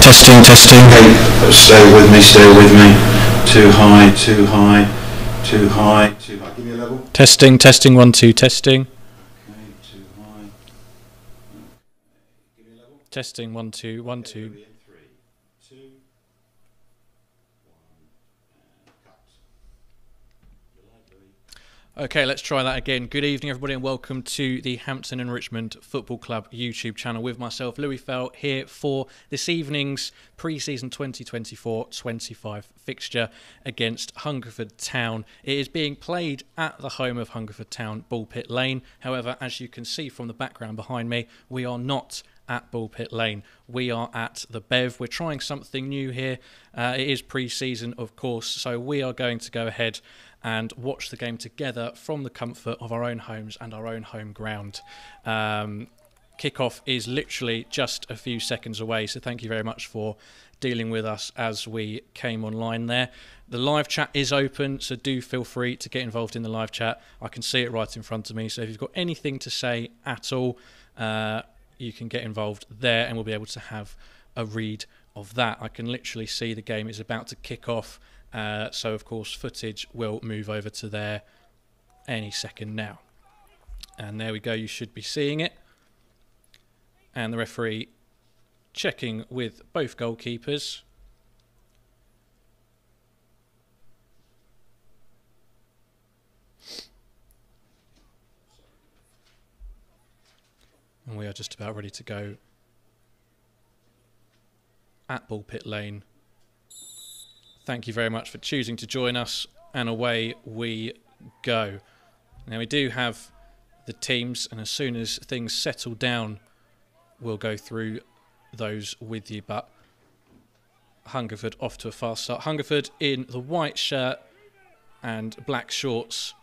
Testing, testing. Okay, stay with me, stay with me. Too high, too high, too high, too high. Give me a level. Testing, testing, 1, 2, testing. Okay, too high. Give me a level. Testing, 1, 2, 1, 2. 3, 2, 1, and cut. Okay, let's try that again. Good evening, everybody, and welcome to the Hampton and Richmond Football Club YouTube channel with myself, Louis Fell, here for this evening's pre-season 2024-25 fixture against Hungerford Town. It is being played at the home of Hungerford Town, Bullpit Lane. However, as you can see from the background behind me, we are not at Bullpit Lane. We are at the Bev. We're trying something new here. It is pre-season, of course, so we are going to go ahead and watch the game together from the comfort of our own homes and our own home ground. Kickoff is literally just a few seconds away, so thank you very much for dealing with us as we came online there. The live chat is open, so do feel free to get involved in the live chat. I can see it right in front of me, so if you've got anything to say at all, you can get involved there and we'll be able to have a read of that. I can literally see the game is about to kick off. So of course footage will move over to there any second now. And there we go, you should be seeing it. And the referee checking with both goalkeepers. And we are just about ready to go at Bullpit Lane. Thank you very much for choosing to join us, and away we go. Now we do have the teams, and as soon as things settle down, we'll go through those with you. But Hungerford off to a fast start. Hungerford in the white shirt and black shorts.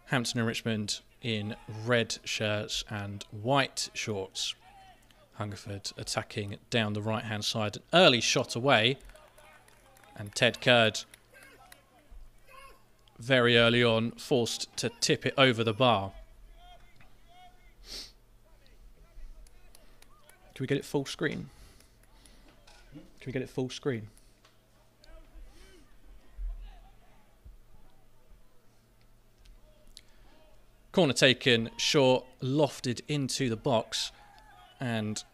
Hampton and Richmond in red shirts and white shorts. Hungerford attacking down the right-hand side. An early shot away. And Ted Curd, very early on, forced to tip it over the bar. Can we get it full screen? Can we get it full screen? Corner taken, short, lofted into the box and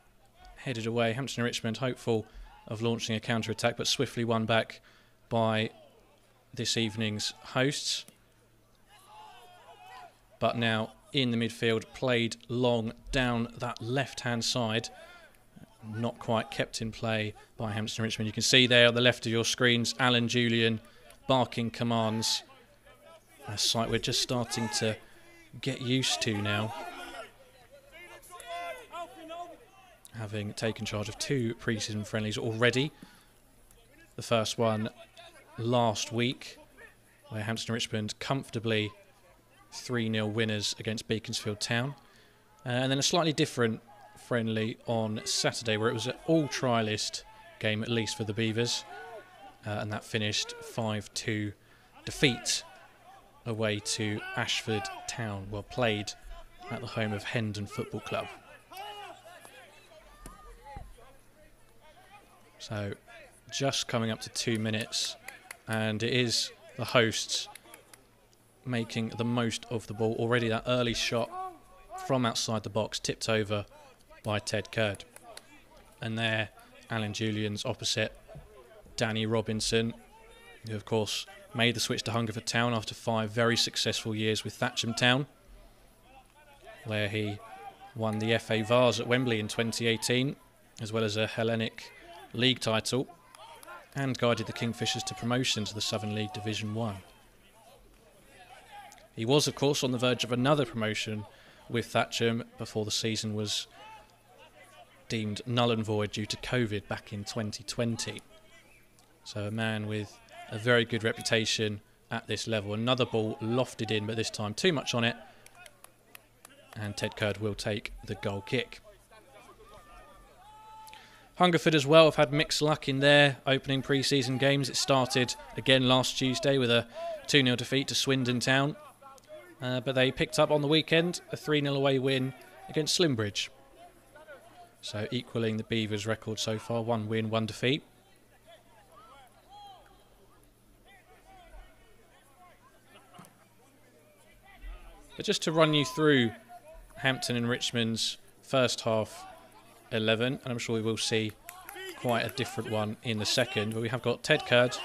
headed away. Hampton and Richmond hopeful of launching a counter-attack, but swiftly won back by this evening's hosts. But now in the midfield, played long down that left-hand side. Not quite kept in play by Hampton and Richmond. You can see there on the left of your screens, Alan Julian barking commands. A sight we're just starting to get used to now, having taken charge of 2 pre-season friendlies already. The first one last week, where Hampton and Richmond comfortably 3-0 winners against Beaconsfield Town. And then a slightly different friendly on Saturday, where it was an all-trialist game, at least for the Beavers. And that finished 5-2 defeat away to Ashford Town, well played at the home of Hampton Football Club. So just coming up to 2 minutes, and it is the hosts making the most of the ball. Already that early shot from outside the box tipped over by Ted Curd. And there, Alan Julian's opposite, Danny Robinson, who of course made the switch to Hungerford Town after 5 very successful years with Thatcham Town, where he won the FA Vase at Wembley in 2018, as well as a Hellenic League title, and guided the Kingfishers to promotion to the Southern League Division 1. He was, of course, on the verge of another promotion with Thatcham before the season was deemed null and void due to COVID back in 2020. So a man with a very good reputation at this level. Another ball lofted in, but this time too much on it, and Ted Curd will take the goal kick. Hungerford as well have had mixed luck in their opening pre-season games. It started again last Tuesday with a 2-0 defeat to Swindon Town. But they picked up on the weekend a 3-0 away win against Slimbridge. So equalling the Beavers' record so far, 1 win, 1 defeat. But just to run you through Hampton and Richmond's first half 11, and I'm sure we will see quite a different one in the second, but we have got Ted Curd,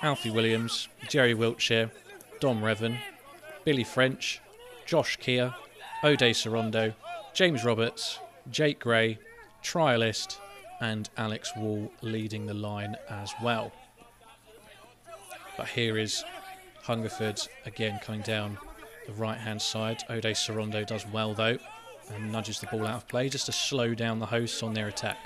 Alfie Williams, Jerry Wiltshire, Dom Revan, Billy French, Josh Keir, O'Day Sorondo, James Roberts, Jake Gray, Trialist, and Alex Wall leading the line as well. But here is Hungerford again coming down the right-hand side. O'Day Sorondo does well though and nudges the ball out of play just to slow down the hosts on their attack.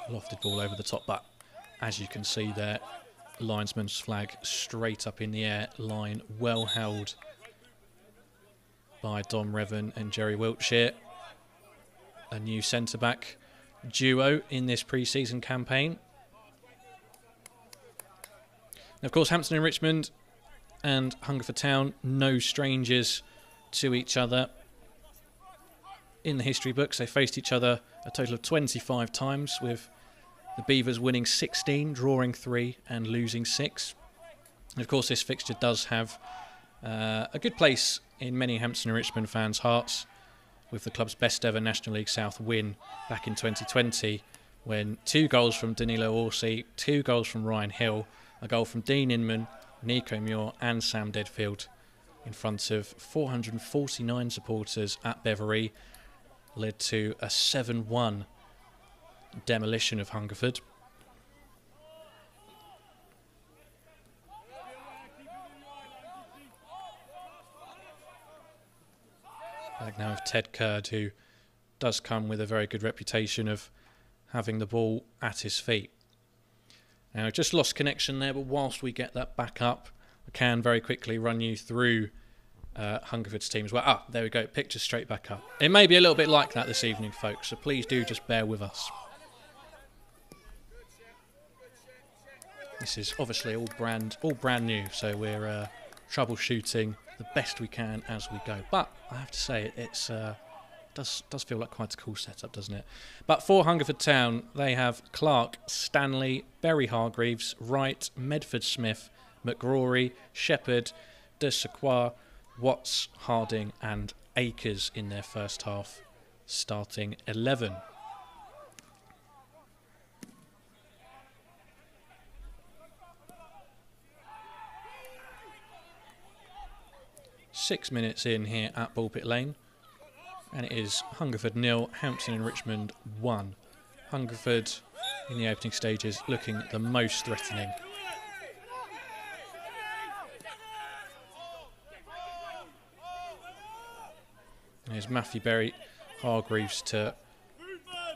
Lofted ball over the top, but as you can see there, linesman's flag straight up in the air, line well held by Dom Revan and Jerry Wiltshire. A new centre-back duo in this pre-season campaign. And of course, Hampton and Richmond and Hungerford Town, no strangers to each other. In the history books, they faced each other a total of 25 times, with the Beavers winning 16, drawing 3 and losing 6. And of course, this fixture does have a good place in many Hampton and Richmond fans' hearts, with the club's best ever National League South win back in 2020, when 2 goals from Danilo Orsi, 2 goals from Ryan Hill, a goal from Dean Inman, Nico Muir and Sam Deadfield in front of 449 supporters at Beverley led to a 7-1 demolition of Hungerford. Back now with Ted Curd, who does come with a very good reputation of having the ball at his feet. Now, just lost connection there, but whilst we get that back up, I can very quickly run you through Hungerford's team as well. Ah, there we go, picture straight back up. It may be a little bit like that this evening, folks, so please do just bear with us. This is obviously all brand new, so we're troubleshooting the best we can as we go. But I have to say, it's does feel like quite a cool setup, doesn't it? But for Hungerford Town, they have Clark, Stanley, Berry Hargreaves, Wright, Medford Smith, McGrory, Shepherd, De Sequoia, Watts, Harding and Akers in their first half starting 11. Six minutes in here at Bullpit Lane, and it is Hungerford 0, Hampton and Richmond 1. Hungerford in the opening stages looking the most threatening. There's Matthew Berry Hargreaves to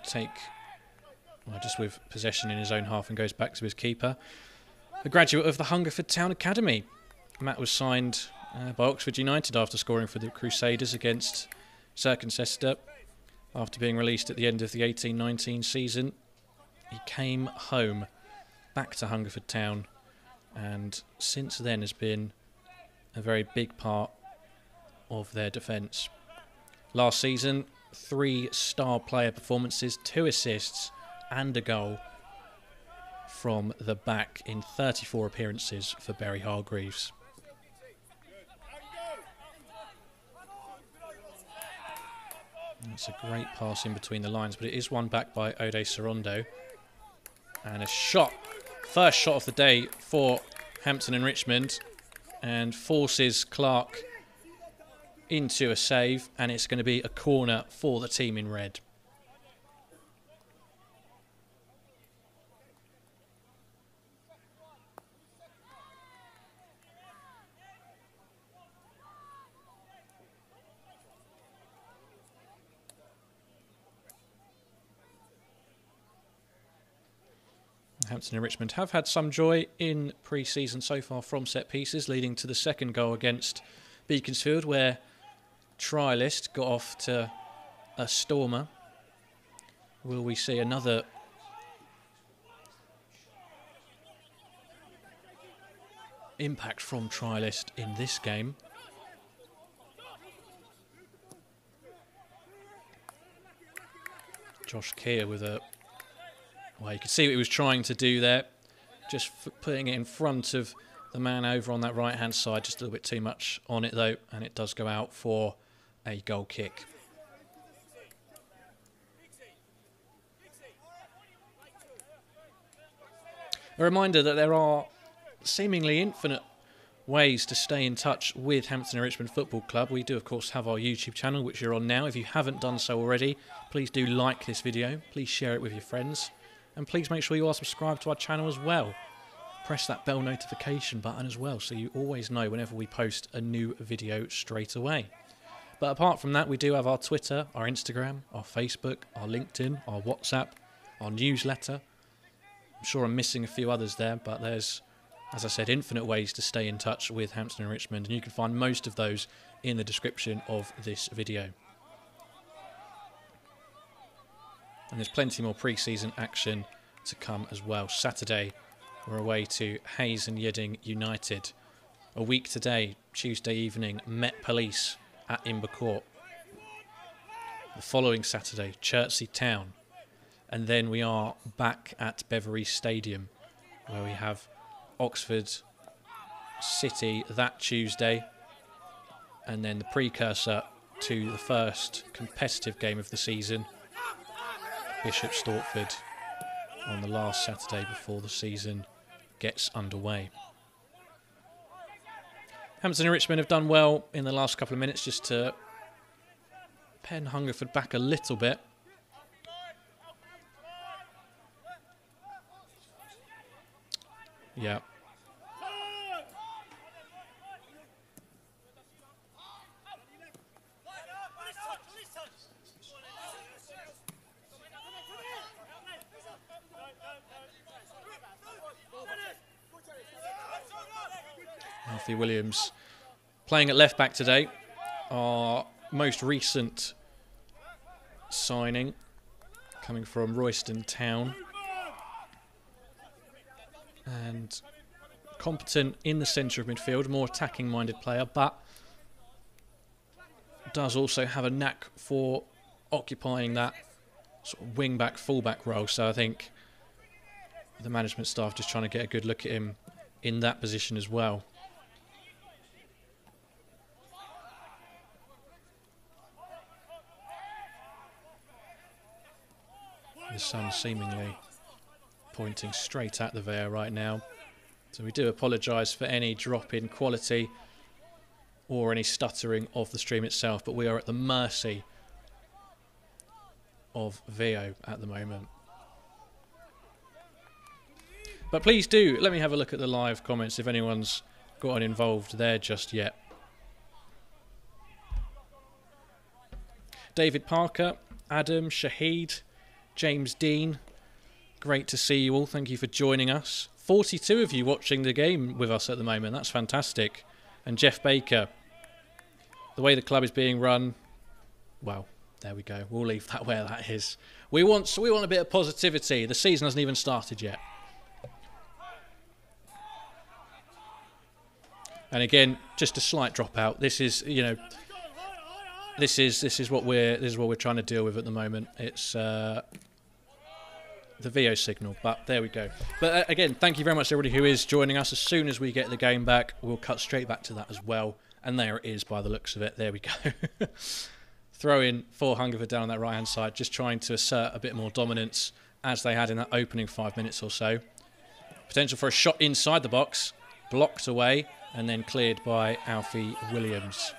take, well, just with possession in his own half, and goes back to his keeper. A graduate of the Hungerford Town Academy. Matt was signed by Oxford United after scoring for the Crusaders against Cirencester. After being released at the end of the 18-19 season, he came home back to Hungerford Town, and since then has been a very big part of their defence. Last season, 3 star player performances, 2 assists and a goal from the back in 34 appearances for Berry Hargreaves. That's a great pass in between the lines, but it is won back by O'Day Sorondo. And a shot, first shot of the day for Hampton and Richmond, and forces Clark into a save, and it's going to be a corner for the team in red. Hampton and Richmond have had some joy in pre-season so far from set pieces, leading to the second goal against Beaconsfield, where Trialist got off to a stormer. Will we see another impact from trialist in this game. Josh Keir with a... Well, you can see what he was trying to do there. Just putting it in front of the man over on that right-hand side. Just a little bit too much on it, though. And it does go out for a goal kick. A reminder that there are seemingly infinite ways to stay in touch with Hampton and Richmond Football Club. We do, of course, have our YouTube channel, which you're on now. If you haven't done so already, please do like this video. Please share it with your friends. And please make sure you are subscribed to our channel as well. Press that bell notification button as well, so you always know whenever we post a new video straight away. But apart from that, we do have our Twitter, our Instagram, our Facebook, our LinkedIn, our WhatsApp, our newsletter. I'm sure I'm missing a few others there, but there's, as I said, infinite ways to stay in touch with Hampton and Richmond, and you can find most of those in the description of this video. And there's plenty more pre-season action to come as well. Saturday, we're away to Hayes and Yeading United. A week today, Tuesday evening, Met Police at Imber Court. The following Saturday, Chertsey Town. And then we are back at Beverley Stadium, where we have Oxford City that Tuesday. And then the precursor to the first competitive game of the season, Bishop Stortford, on the last Saturday before the season gets underway. Hampton and Richmond have done well in the last couple of minutes just to pen Hungerford back a little bit. Yeah. Alfie Williams playing at left back today. Our most recent signing coming from Royston Town. And competent in the centre of midfield, more attacking minded player, but does also have a knack for occupying that sort of wing back, full back role. So I think the management staff just trying to get a good look at him in that position as well. The sun seemingly pointing straight at the VAR right now. So we do apologise for any drop in quality or any stuttering of the stream itself, but we are at the mercy of VO at the moment. But please do let me have a look at the live comments if anyone's gotten involved there just yet. David Parker, Adam, Shahid, James Dean, great to see you all. Thank you for joining us. 42 of you watching the game with us at the moment. That's fantastic. And Jeff Baker, the way the club is being run, well, there we go. We'll leave that where that is. We want a bit of positivity. The season hasn't even started yet. And again, just a slight dropout. This is, you know, this is what we're trying to deal with at the moment. It's the VO signal, but there we go. But again, thank you very much to everybody who is joining us. As soon as we get the game back, we'll cut straight back to that as well. And there it is by the looks of it. There we go. Throw in for Hungerford down on that right-hand side, just trying to assert a bit more dominance as they had in that opening 5 minutes or so. Potential for a shot inside the box, blocked away, and then cleared by Alfie Williams.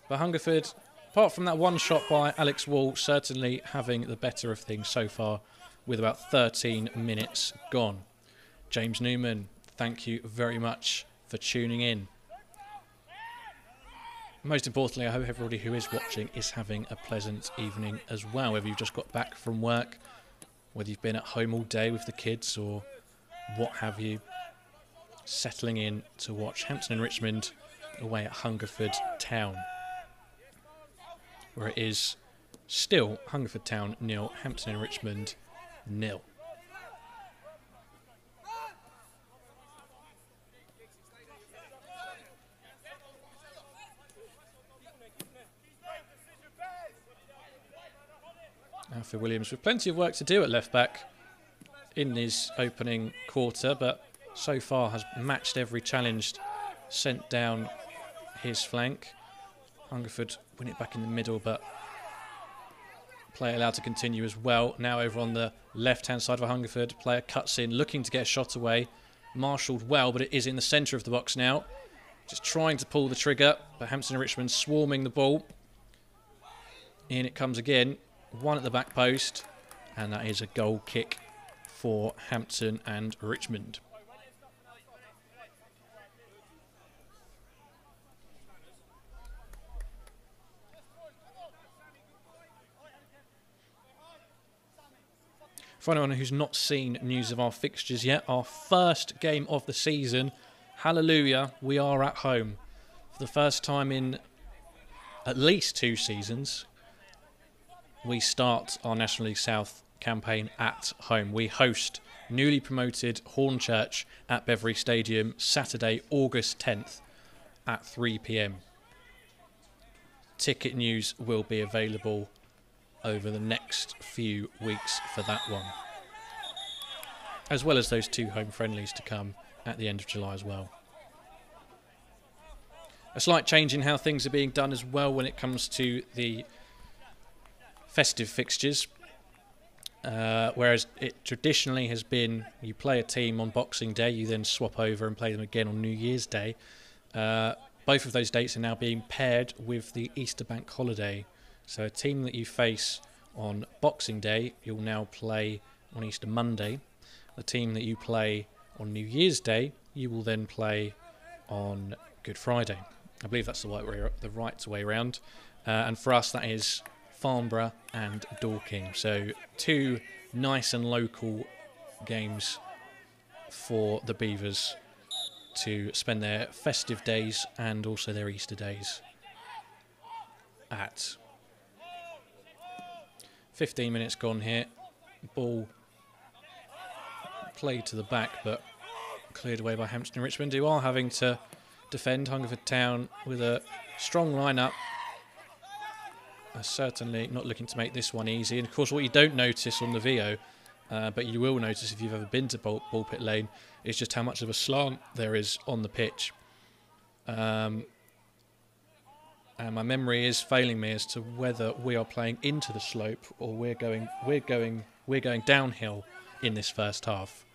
But Hungerford, apart from that one shot by Alex Wall, certainly having the better of things so far, with about 13 minutes gone. James Newman, thank you very much for tuning in. Most importantly, I hope everybody who is watching is having a pleasant evening as well, whether you've just got back from work, whether you've been at home all day with the kids or what have you, settling in to watch Hampton and Richmond away at Hungerford Town, where it is still Hungerford Town 0, Hampton and Richmond 0. Alfie Williams with plenty of work to do at left back in his opening quarter, but so far has matched every challenge sent down his flank. Hungerford win it back in the middle, but play allowed to continue as well. Now over on the left-hand side of Hungerford, player cuts in, looking to get a shot away. Marshalled well, but it is in the centre of the box now. Just trying to pull the trigger, but Hampton and Richmond swarming the ball. In it comes again, one at the back post, and that is a goal kick for Hampton and Richmond. For anyone who's not seen news of our fixtures yet, our first game of the season, hallelujah, we are at home. For the first time in at least 2 seasons, we start our National League South campaign at home. We host newly promoted Hornchurch at Beverley Stadium Saturday, August 10th at 3 p.m. Ticket news will be available over the next few weeks for that one, as well as those 2 home friendlies to come at the end of July as well. A slight change in how things are being done as well when it comes to the festive fixtures, whereas it traditionally has been you play a team on Boxing Day, you then swap over and play them again on New Year's Day. Both of those dates are now being paired with the Easter bank holiday. So a team that you face on Boxing Day, you'll now play on Easter Monday. The team that you play on New Year's Day, you will then play on Good Friday. I believe that's the right way around. And for us, that is Farnborough and Dorking. So 2 nice and local games for the Beavers to spend their festive days and also their Easter days at. 15 minutes gone here. Ball played to the back, but cleared away by Hampton and Richmond, who are having to defend. Hungerford Town with a strong lineup. Certainly not looking to make this one easy. And of course, what you don't notice on the VO, but you will notice if you've ever been to Pulpit Lane, is just how much of a slant there is on the pitch. And my memory is failing me as to whether we are playing into the slope or we're going downhill in this first half.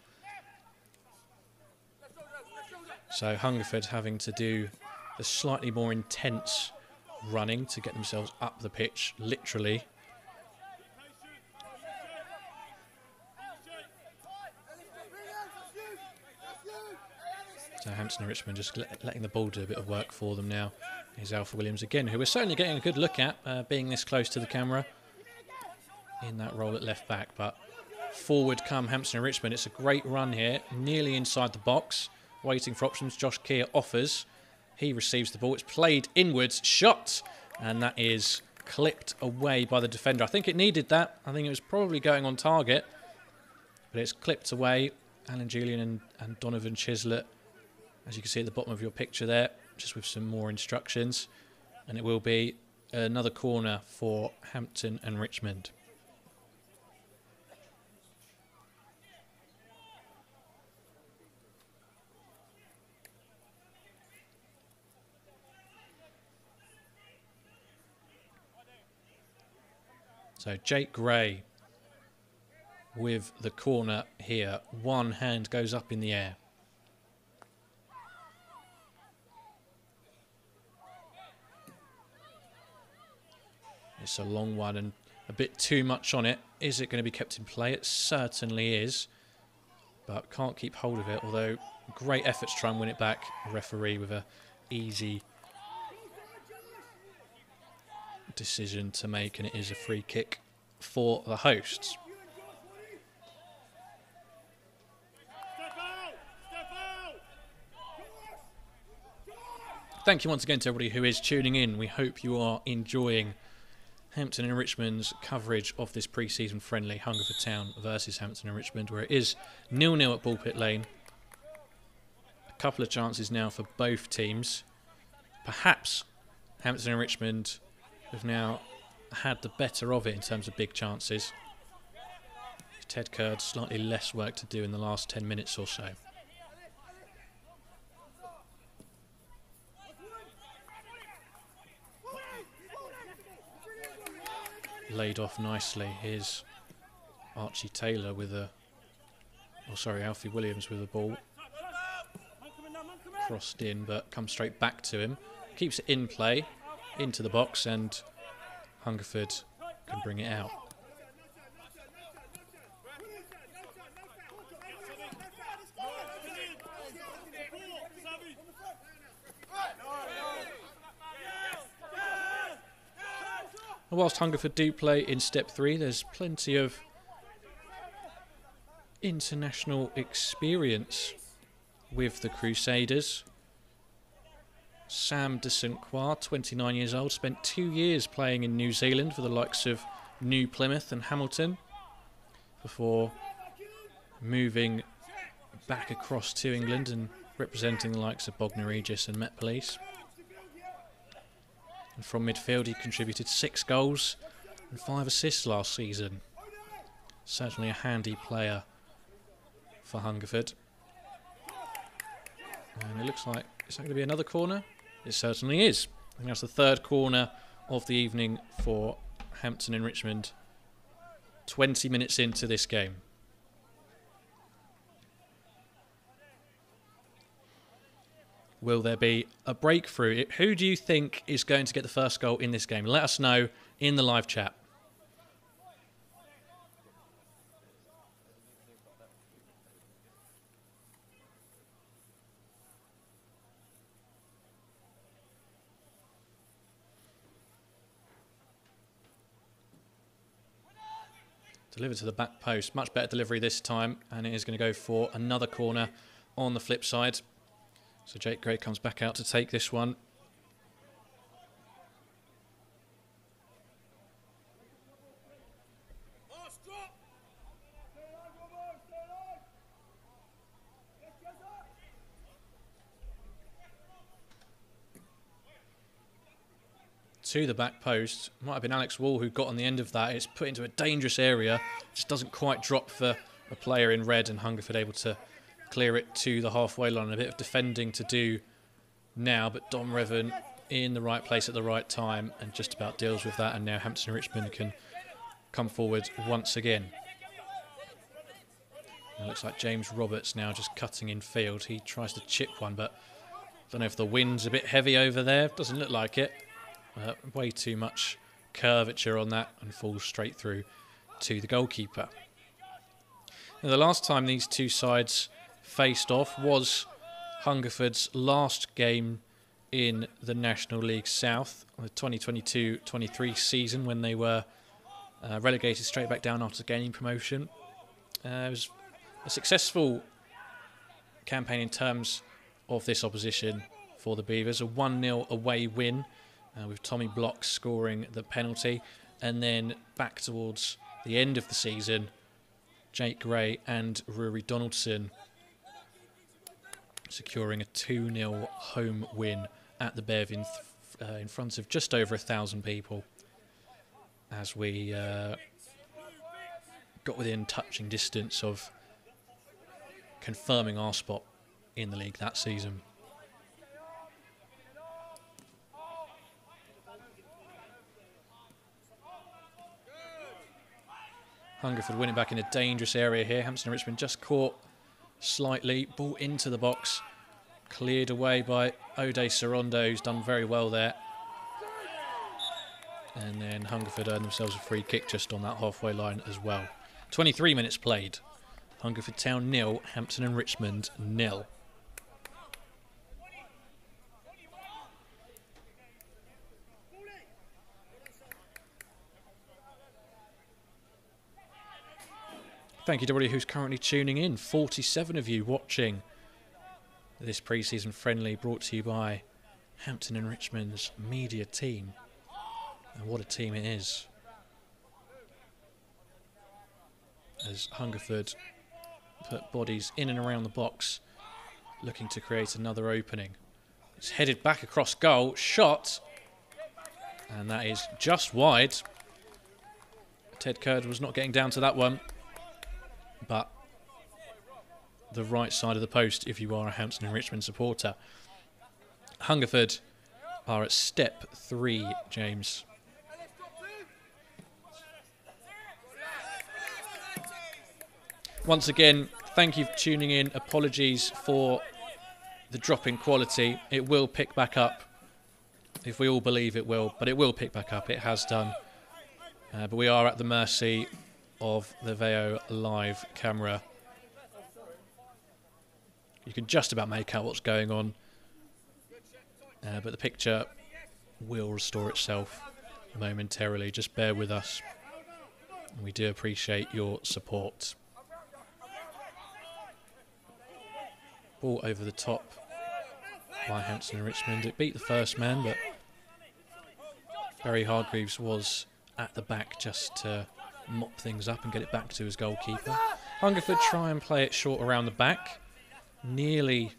So Hungerford having to do the slightly more intense running to get themselves up the pitch, literally. So Hampton and Richmond just letting the ball do a bit of work for them now. Here's Alfie Williams again, who we're certainly getting a good look at, being this close to the camera in that role at left back. But forward come Hampton and Richmond. It's a great run here, nearly inside the box, waiting for options. Josh Keir offers. He receives the ball. It's played inwards, shot, and that is clipped away by the defender. I think it needed that. I think it was probably going on target, but it's clipped away. Alan Julian and Donovan Chislett, as you can see at the bottom of your picture there, just with some more instructions. And it will be another corner for Hampton and Richmond. So Jake Gray with the corner here. One hand goes up in the air. It's a long one and a bit too much on it. Is it going to be kept in play? It certainly is. But can't keep hold of it, although great effort to try and win it back. Referee with a easy decision to make, and it is a free kick for the hosts. Thank you once again to everybody who is tuning in. We hope you are enjoying Hampton and Richmond's coverage of this pre-season friendly, Hungerford Town versus Hampton and Richmond, where it is 0-0 at Pulpit Lane. A couple of chances now for both teams. Perhaps Hampton and Richmond have now had the better of it in terms of big chances. Ted Kerr had slightly less work to do in the last 10 minutes or so. Laid off nicely. Here's Archie Taylor with a... Oh, sorry, Alfie Williams with the ball. Crossed in, but comes straight back to him. Keeps it in play, into the box, and Hungerford can bring it out. Whilst Hungerford do play in Step 3, there's plenty of international experience with the Crusaders. Sam de St Croix, 29 years old, spent 2 years playing in New Zealand for the likes of New Plymouth and Hamilton before moving back across to England and representing the likes of Bognor Regis and Met Police. And from midfield he contributed 6 goals and 5 assists last season. Certainly a handy player for Hungerford. And it looks like, is that going to be another corner? It certainly is. I think that's the 3rd corner of the evening for Hampton and Richmond. 20 minutes into this game. Will there be a breakthrough? Who do you think is going to get the first goal in this game? Let us know in the live chat. Delivered to the back post. Much better delivery this time, and it is going to go for another corner on the flip side. So Jake Gray comes back out to take this one. To the back post. Might have been Alex Wall who got on the end of that. It's put into a dangerous area. Just doesn't quite drop for a player in red, and Hungerford able to clear it to the halfway line. A bit of defending to do now, but Dom Revan in the right place at the right time and just about deals with that. And now Hampton and Richmond can come forward once again. It looks like James Roberts now just cutting in field. He tries to chip one, but I don't know if the wind's a bit heavy over there. Doesn't look like it. Way too much curvature on that and falls straight through to the goalkeeper. Now, the last time these two sides faced off was Hungerford's last game in the National League South, the 2022-23 season, when they were relegated straight back down after gaining promotion. It was a successful campaign in terms of this opposition for the Beavers, a 1-0 away win with Tommy Block scoring the penalty, and then back towards the end of the season, Jake Gray and Rory Donaldson securing a 2-0 home win at the Bev in front of just over 1,000 people, as we got within touching distance of confirming our spot in the league that season. Hungerford winning back in a dangerous area here. Hampton and Richmond just caught slightly. Ball into the box. Cleared away by Ode Sorondo, who's done very well there. And then Hungerford earned themselves a free kick just on that halfway line as well. 23 minutes played. Hungerford Town 0, Hampton and Richmond 0. Thank you to everybody who's currently tuning in. 47 of you watching this pre-season friendly, brought to you by Hampton and Richmond's media team. And what a team it is. As Hungerford put bodies in and around the box, looking to create another opening. It's headed back across goal, shot, and that is just wide. Ted Curd was not getting down to that one, but the right side of the post if you are a Hampton and Richmond supporter. Hungerford are at step 3, James. Once again, thank you for tuning in. Apologies for the drop in quality. It will pick back up, if we all believe it will, but it will pick back up. It has done. But we are at the mercy of the Veo live camera. You can just about make out what's going on, but the picture will restore itself momentarily. Just bear with us. We do appreciate your support. Ball over the top by Hampton and Richmond. It beat the first man, but Barry Hargreaves was at the back just to mop things up and get it back to his goalkeeper. Hungerford try and play it short around the back. Nearly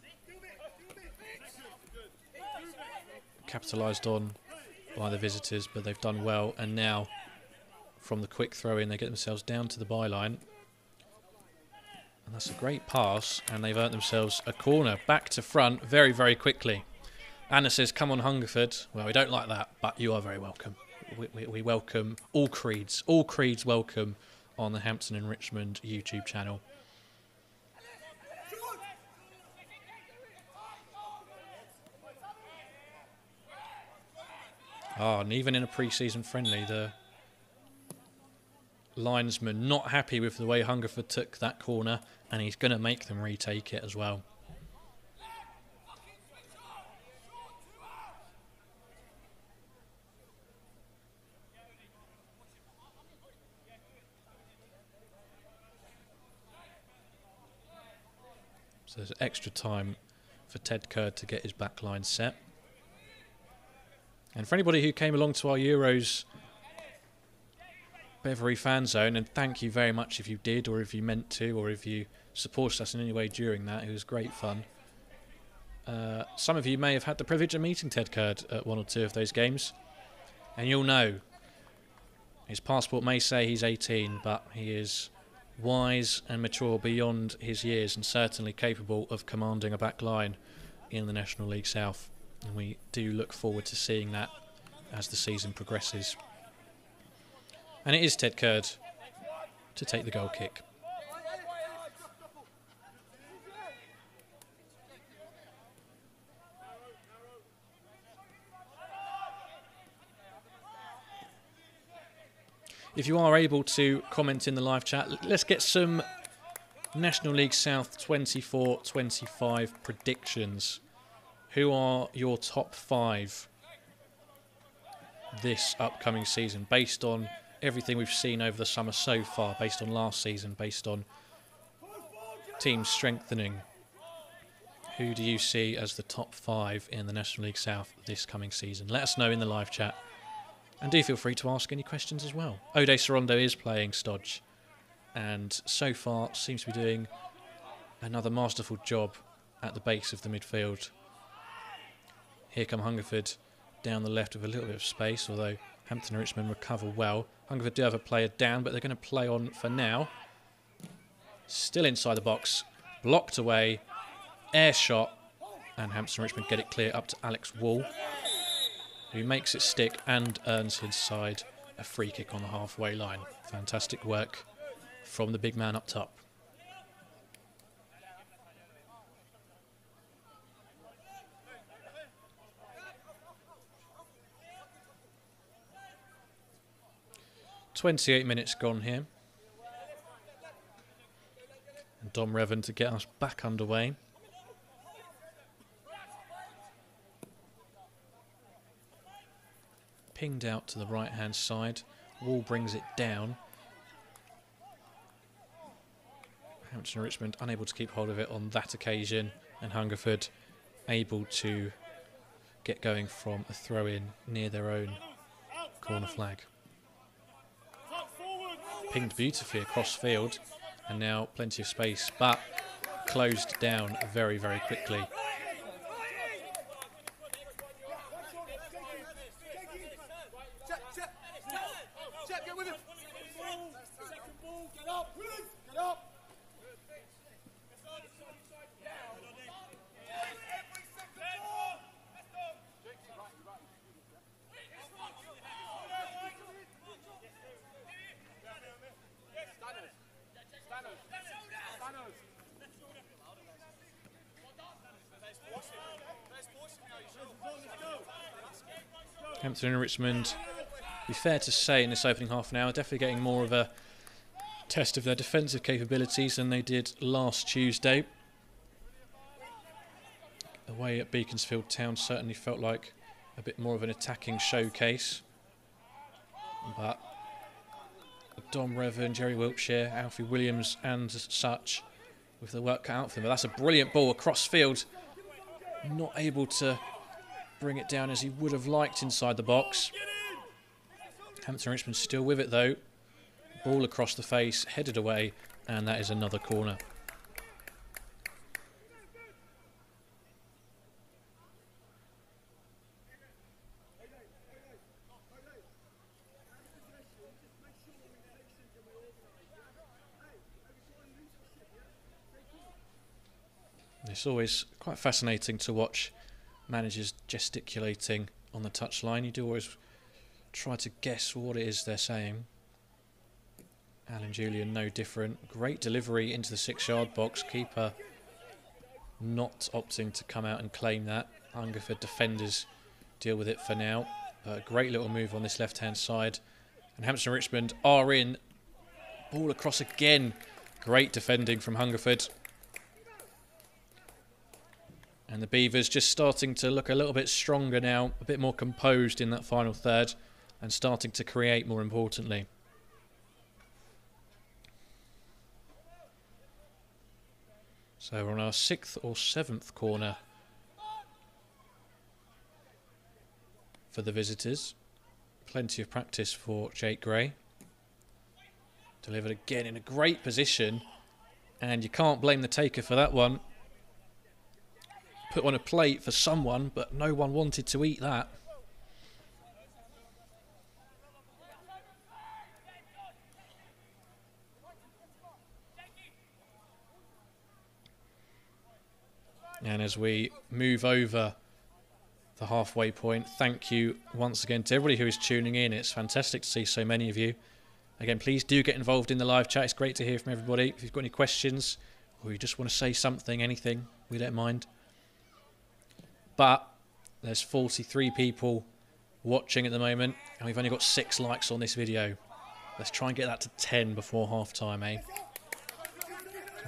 capitalised on by the visitors, but they've done well. And now, from the quick throw-in, they get themselves down to the byline. And that's a great pass, and they've earned themselves a corner. Back to front very, very quickly. Anna says, come on, Hungerford. Well, we don't like that, but you are very welcome. We welcome all creeds. All creeds welcome on the Hampton and Richmond YouTube channel. And even in a pre-season friendly, the linesman not happy with the way Hungerford took that corner, and he's going to make them retake it as well. So there's extra time for Ted Curd to get his back line set. And for anybody who came along to our Euros Beverley fan zone, and thank you very much if you did, or if you meant to, or if you supported us in any way during that, it was great fun. Some of you may have had the privilege of meeting Ted Curd at one or two of those games, and you'll know his passport may say he's 18, but he is wise and mature beyond his years, and certainly capable of commanding a back line in the National League South. And we do look forward to seeing that as the season progresses. And it is Ted Curd to take the goal kick. If you are able to comment in the live chat, let's get some National League South 24-25 predictions. Who are your top 5 this upcoming season, based on everything we've seen over the summer so far, based on last season, based on teams strengthening? Who do you see as the top 5 in the National League South this coming season? Let us know in the live chat. And do feel free to ask any questions as well. Ode Sorondo is playing Stodge, and so far seems to be doing another masterful job at the base of the midfield. Here come Hungerford down the left with a little bit of space, although Hampton and Richmond recover well. Hungerford do have a player down, but they're going to play on for now. Still inside the box, blocked away, air shot, and Hampton and Richmond get it clear up to Alex Wall, who makes it stick and earns his side a free kick on the halfway line. Fantastic work from the big man up top. "28 minutes gone here. And Dom Revan to get us back underway. Pinged out to the right-hand side. Wall brings it down. Hampton and Richmond unable to keep hold of it on that occasion, and Hungerford able to get going from a throw-in near their own corner flag. Pinged beautifully across field, and now plenty of space, but closed down very, very quickly. Hampton and Richmond, be fair to say, in this opening half an hour, definitely getting more of a test of their defensive capabilities than they did last Tuesday. Away at Beaconsfield Town certainly felt like a bit more of an attacking showcase. But Dom Revan, Jerry Wiltshire, Alfie Williams and such with the work cut out for them. But that's a brilliant ball across field. Not able to bring it down as he would have liked inside the box. Hampton and Richmond still with it though. Ball across the face, headed away, and that is another corner. It's always quite fascinating to watch managers gesticulating on the touchline. You do always try to guess what it is they're saying. Alan Julian, no different. Great delivery into the 6-yard box. Keeper not opting to come out and claim that. Hungerford defenders deal with it for now. Great little move on this left-hand side. And Hampton and Richmond are in. Ball across again. Great defending from Hungerford. And the Beavers just starting to look a little bit stronger now, a bit more composed in that final third, and starting to create more importantly. So we're on our 6th or 7th corner for the visitors. Plenty of practice for Jake Gray. Delivered again in a great position, and you can't blame the taker for that one. Put on a plate for someone, but no one wanted to eat that. And as we move over the halfway point, thank you once again to everybody who is tuning in. It's fantastic to see so many of you. Again, please do get involved in the live chat. It's great to hear from everybody. If you've got any questions or you just want to say something, anything, we don't mind. But there's 43 people watching at the moment, and we've only got 6 likes on this video. Let's try and get that to 10 before half time, eh?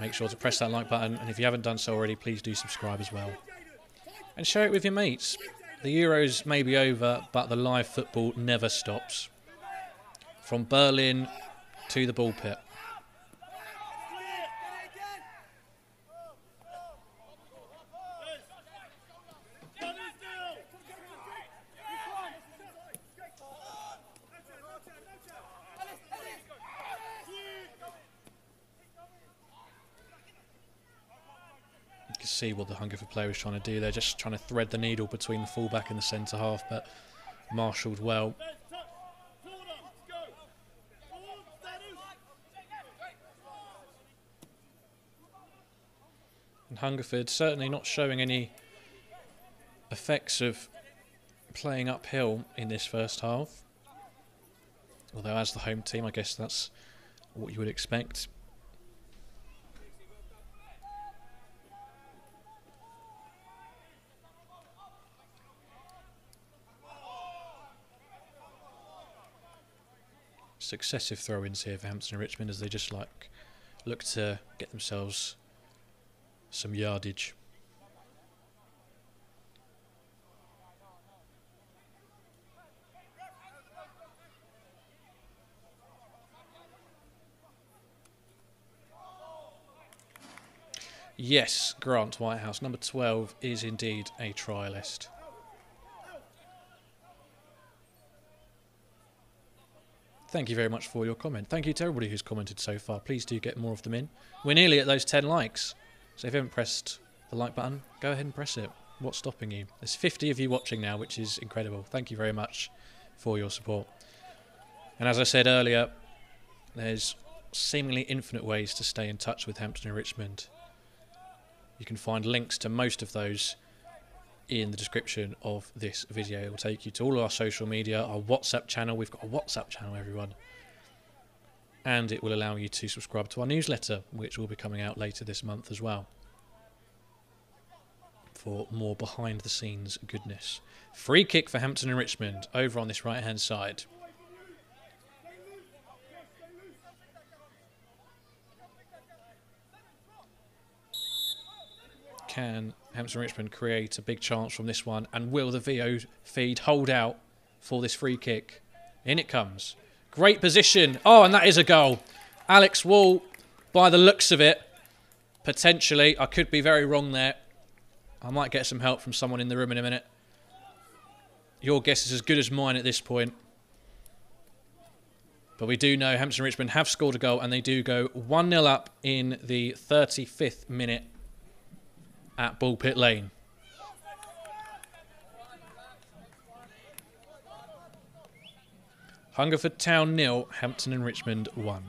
Make sure to press that like button, and if you haven't done so already, please do subscribe as well. And share it with your mates. The Euros may be over, but the live football never stops. From Berlin to the ball pit. See what the Hungerford player was trying to do. They're just trying to thread the needle between the fullback and the centre half, but marshalled well. And Hungerford certainly not showing any effects of playing uphill in this first half. Although as the home team, I guess that's what you would expect. Successive throw-ins here for Hampton and Richmond as they just look to get themselves some yardage. Yes, Grant Whitehouse, number 12, is indeed a trialist. Thank you very much for your comment. Thank you to everybody who's commented so far. Please do get more of them in. We're nearly at those 10 likes. So if you haven't pressed the like button, go ahead and press it. What's stopping you? There's 50 of you watching now, which is incredible. Thank you very much for your support. And as I said earlier, there's seemingly infinite ways to stay in touch with Hampton and Richmond. You can find links to most of those in the description of this video. It will take you to all of our social media, our WhatsApp channel. We've got a WhatsApp channel, everyone. And it will allow you to subscribe to our newsletter, which will be coming out later this month as well. for more behind-the-scenes goodness. Free kick for Hampton and Richmond over on this right-hand side. Can Hampton and Richmond create a big chance from this one? And will the VO feed hold out for this free kick? In it comes. Great position. Oh, and that is a goal. Alex Wall, by the looks of it, potentially. I could be very wrong there. I might get some help from someone in the room in a minute. Your guess is as good as mine at this point. But we do know Hampton and Richmond have scored a goal, and they do go 1-0 up in the 35th minute at Bullpit Lane. Hungerford Town 0, Hampton and Richmond 1.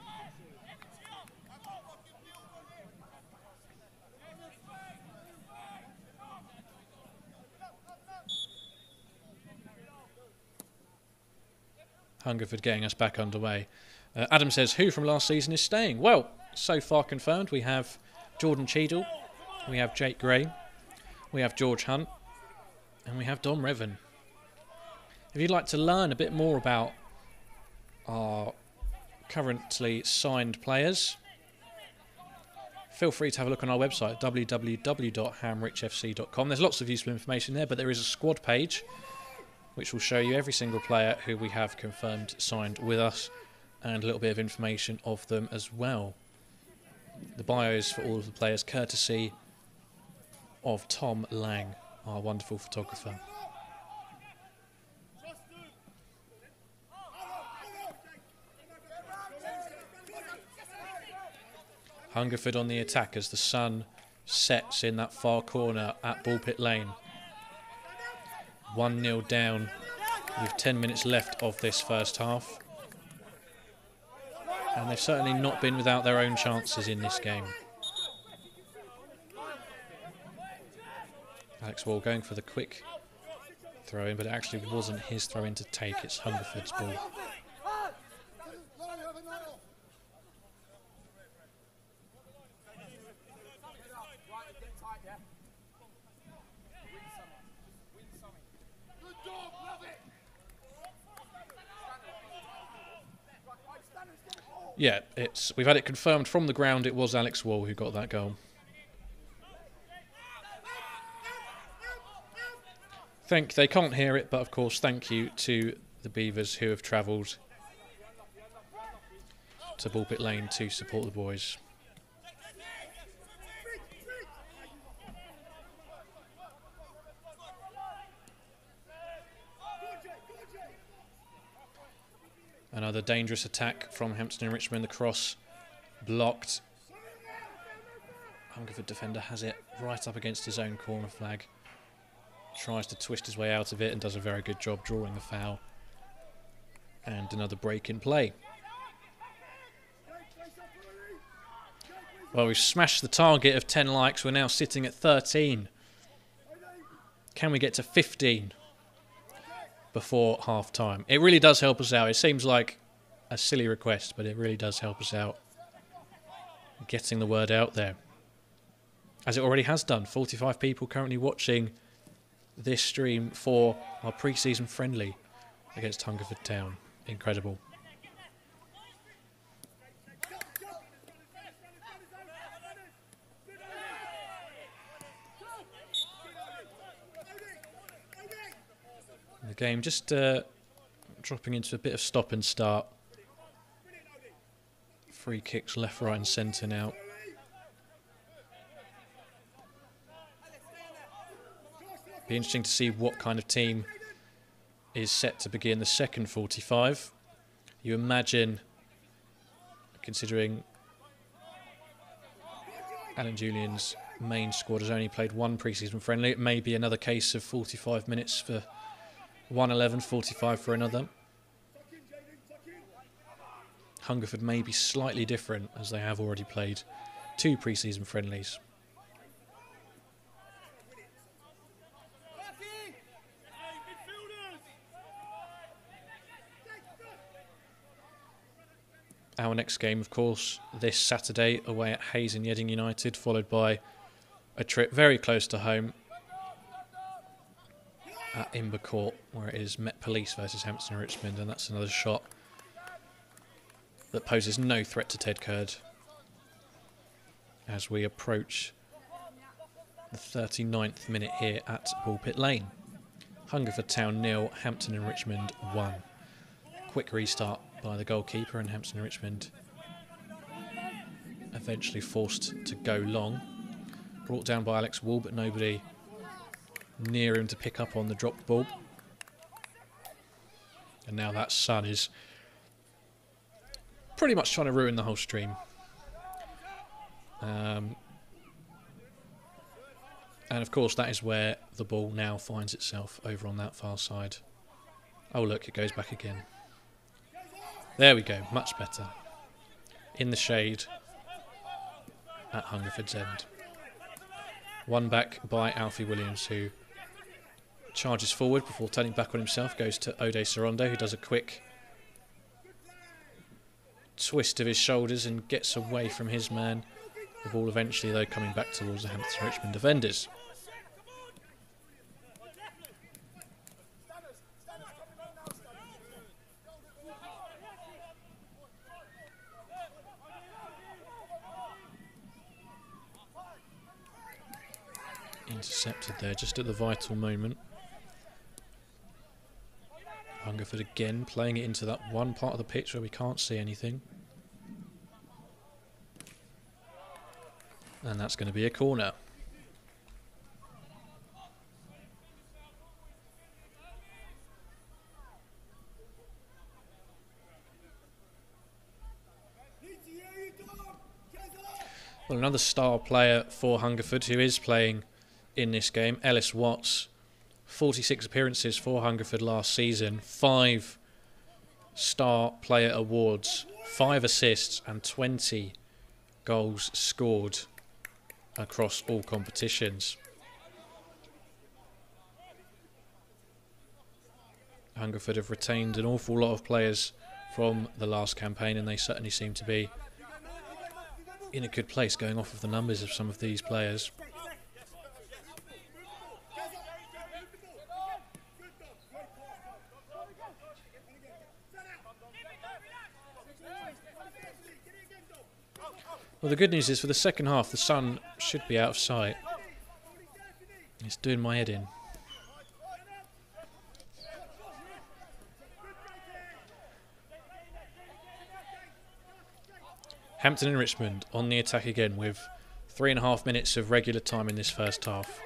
Hungerford getting us back underway. Adam says, who from last season is staying? Well, so far confirmed, we have Jordan Cheadle, we have Jake Gray, we have George Hunt, and we have Dom Revan. If you'd like to learn a bit more about our currently signed players, feel free to have a look on our website, www.hamrichfc.com. There's lots of useful information there, but there is a squad page which will show you every single player who we have confirmed signed with us, and a little bit of information of them as well. The bios for all of the players courtesy of Tom Lang, our wonderful photographer. Hungerford on the attack as the sun sets in that far corner at Bullpit Lane. 1-0 down with 10 minutes left of this first half. And they've certainly not been without their own chances in this game. Alex Wall going for the quick throw in, but it actually wasn't his throw in to take, it's Hungerford's ball. Yeah, we've had it confirmed from the ground it was Alex Wall who got that goal. They can't hear it, but of course thank you to the Beavers who have travelled to Bullpit Lane to support the boys. Another dangerous attack from Hampton and Richmond. The cross blocked. Hungerford defender has it right up against his own corner flag. Tries to twist his way out of it and does a very good job drawing the foul. And another break in play. Well, we've smashed the target of 10 likes. We're now sitting at 13. Can we get to 15? Before half time? It really does help us out. It seems like a silly request, but it really does help us out getting the word out there, as it already has done. 45 people currently watching this stream for our pre-season friendly against Hungerford Town. Incredible. The game just dropping into a bit of stop and start. Free kicks left, right and centre now. Be interesting to see what kind of team is set to begin the second 45. You imagine, considering Alan Julian's main squad has only played one pre-season friendly, it may be another case of 45 minutes for one 11, 45 for another. Hungerford may be slightly different, as they have already played two pre-season friendlies. Our next game, of course, this Saturday away at Hayes and Yeading United, followed by a trip very close to home at Imber Court, where it is Met Police versus Hampton and Richmond, and that's another shot that poses no threat to Ted Curd as we approach the 39th minute here at Pulpit Lane. Hungerford Town 0, Hampton and Richmond 1. Quick restart by the goalkeeper, and Hampton and Richmond eventually forced to go long. Brought down by Alex Wall, but nobody near him to pick up on the dropped ball. And now that sun is pretty much trying to ruin the whole stream. And of course that is where the ball now finds itself, over on that far side. Oh look, it goes back again. There we go, much better. In the shade at Hungerford's end. One back by Alfie Williams, who charges forward before turning back on himself, goes to Ode Sorondo, who does a quick twist of his shoulders and gets away from his man. The ball eventually, though, coming back towards the Hampton Richmond defenders. Intercepted there just at the vital moment. Hungerford again playing it into that one part of the pitch where we can't see anything. And that's going to be a corner. Well, another star player for Hungerford who is playing in this game, Ellis Watts. 46 appearances for Hungerford last season, 5 star player awards, 5 assists and 20 goals scored across all competitions. Hungerford have retained an awful lot of players from the last campaign, and they certainly seem to be in a good place going off of the numbers of some of these players. Well, the good news is for the second half, the sun should be out of sight. It's doing my head in. Hampton and Richmond on the attack again with 3.5 minutes of regular time in this first half.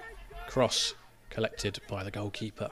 Cross collected by the goalkeeper.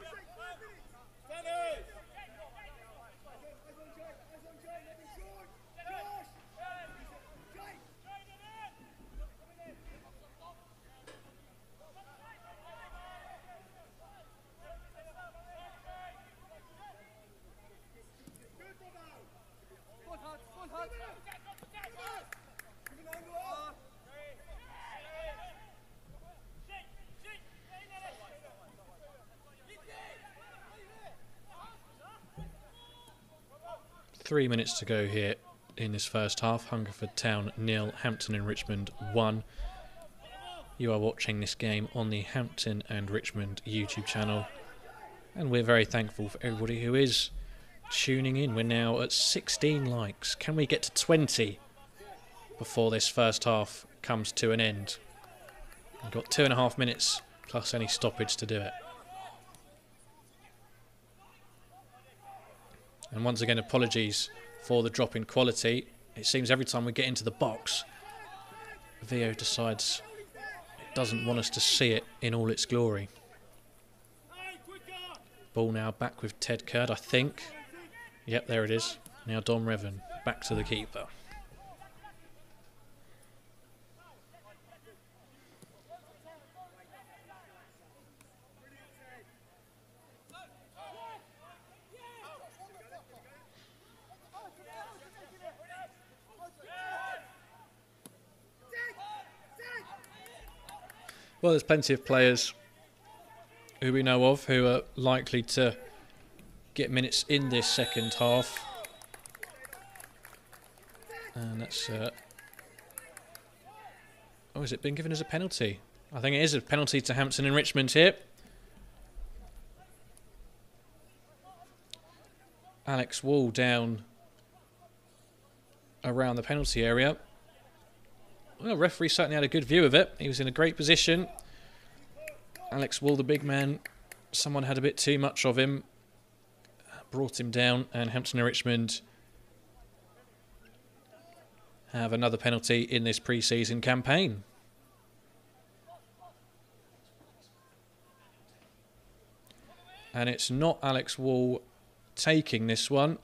Three minutes to go here in this first half. Hungerford Town 0, Hampton and Richmond 1. You are watching this game on the Hampton and Richmond YouTube channel, and we're very thankful for everybody who is tuning in. We're now at 16 likes. Can we get to 20 before this first half comes to an end? We've got 2.5 minutes plus any stoppage to do it. And once again, apologies for the drop in quality. It seems every time we get into the box, Vio decides it doesn't want us to see it in all its glory. Ball now back with Ted Curd, I think. Yep, there it is. Now Dom Revan back to the keeper. Well, there's plenty of players who we know of who are likely to get minutes in this second half. And that's... oh, has it been given as a penalty? I think it is a penalty to Hampton and Richmond here. Alex Wall down around the penalty area. Well, the referee certainly had a good view of it. He was in a great position. Alex Wall, the big man, someone had a bit too much of him. Brought him down, and Hampton and Richmond have another penalty in this pre-season campaign. And it's not Alex Wall taking this one.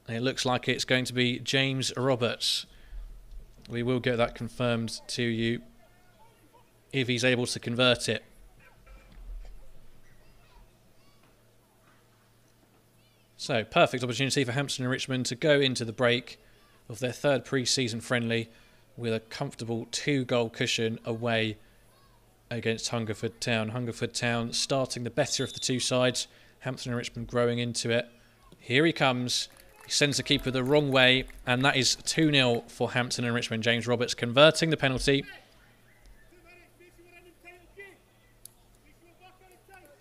It looks like it's going to be James Roberts. We will get that confirmed to you if he's able to convert it. So, perfect opportunity for Hampton and Richmond to go into the break of their third pre-season friendly with a comfortable 2-goal cushion away against Hungerford Town. Hungerford Town starting the better of the two sides. Hampton and Richmond growing into it. Here he comes. He sends the keeper the wrong way, and that is 2-0 for Hampton and Richmond. James Roberts converting the penalty.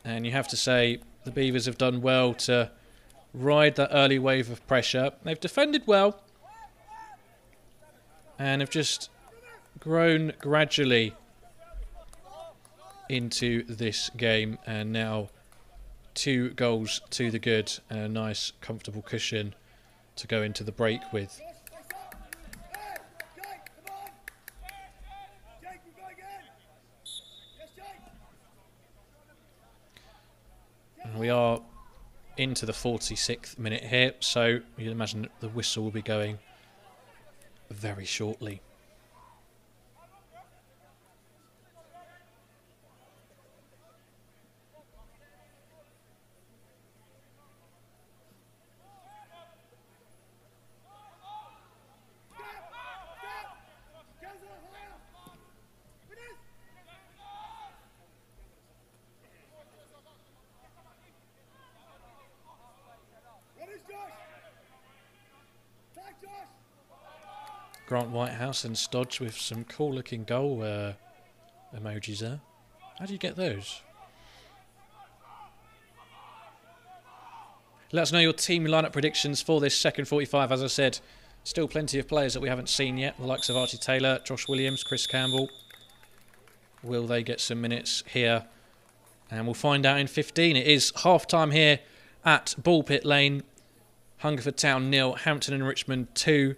And you have to say the Beavers have done well to ride that early wave of pressure. They've defended well and have just grown gradually into this game, and now 2 goals to the good and a nice comfortable cushion to go into the break with. And we are into the 46th minute here, so you'd imagine that the whistle will be going very shortly. Grant Whitehouse and Stodge with some cool looking goal emojis there. How do you get those? Let us know your team lineup predictions for this second 45. As I said, still plenty of players that we haven't seen yet. The likes of Archie Taylor, Josh Williams, Chris Campbell. Will they get some minutes here? And we'll find out in 15. It is half-time here at Bullpit Lane. Hungerford Town 0, Hampton and Richmond 2.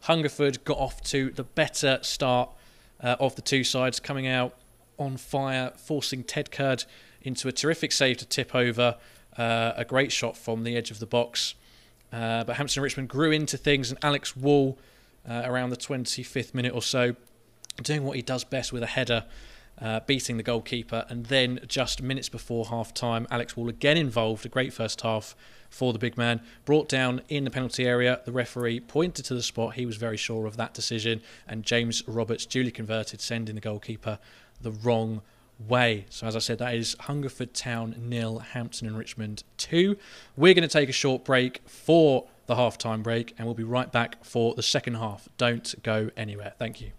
Hungerford got off to the better start of the two sides, coming out on fire, forcing Ted Curd into a terrific save to tip over. A great shot from the edge of the box. But Hampton and Richmond grew into things, and Alex Wall, around the 25th minute or so, doing what he does best with a header, beating the goalkeeper. And then just minutes before half-time, Alex Wall again involved. A great first half for the big man. Brought down in the penalty area. The referee pointed to the spot. He was very sure of that decision. And James Roberts, duly converted, sending the goalkeeper the wrong way. So as I said, that is Hungerford Town 0, Hampton and Richmond 2. We're going to take a short break for the half-time break, and we'll be right back for the second half. Don't go anywhere. Thank you.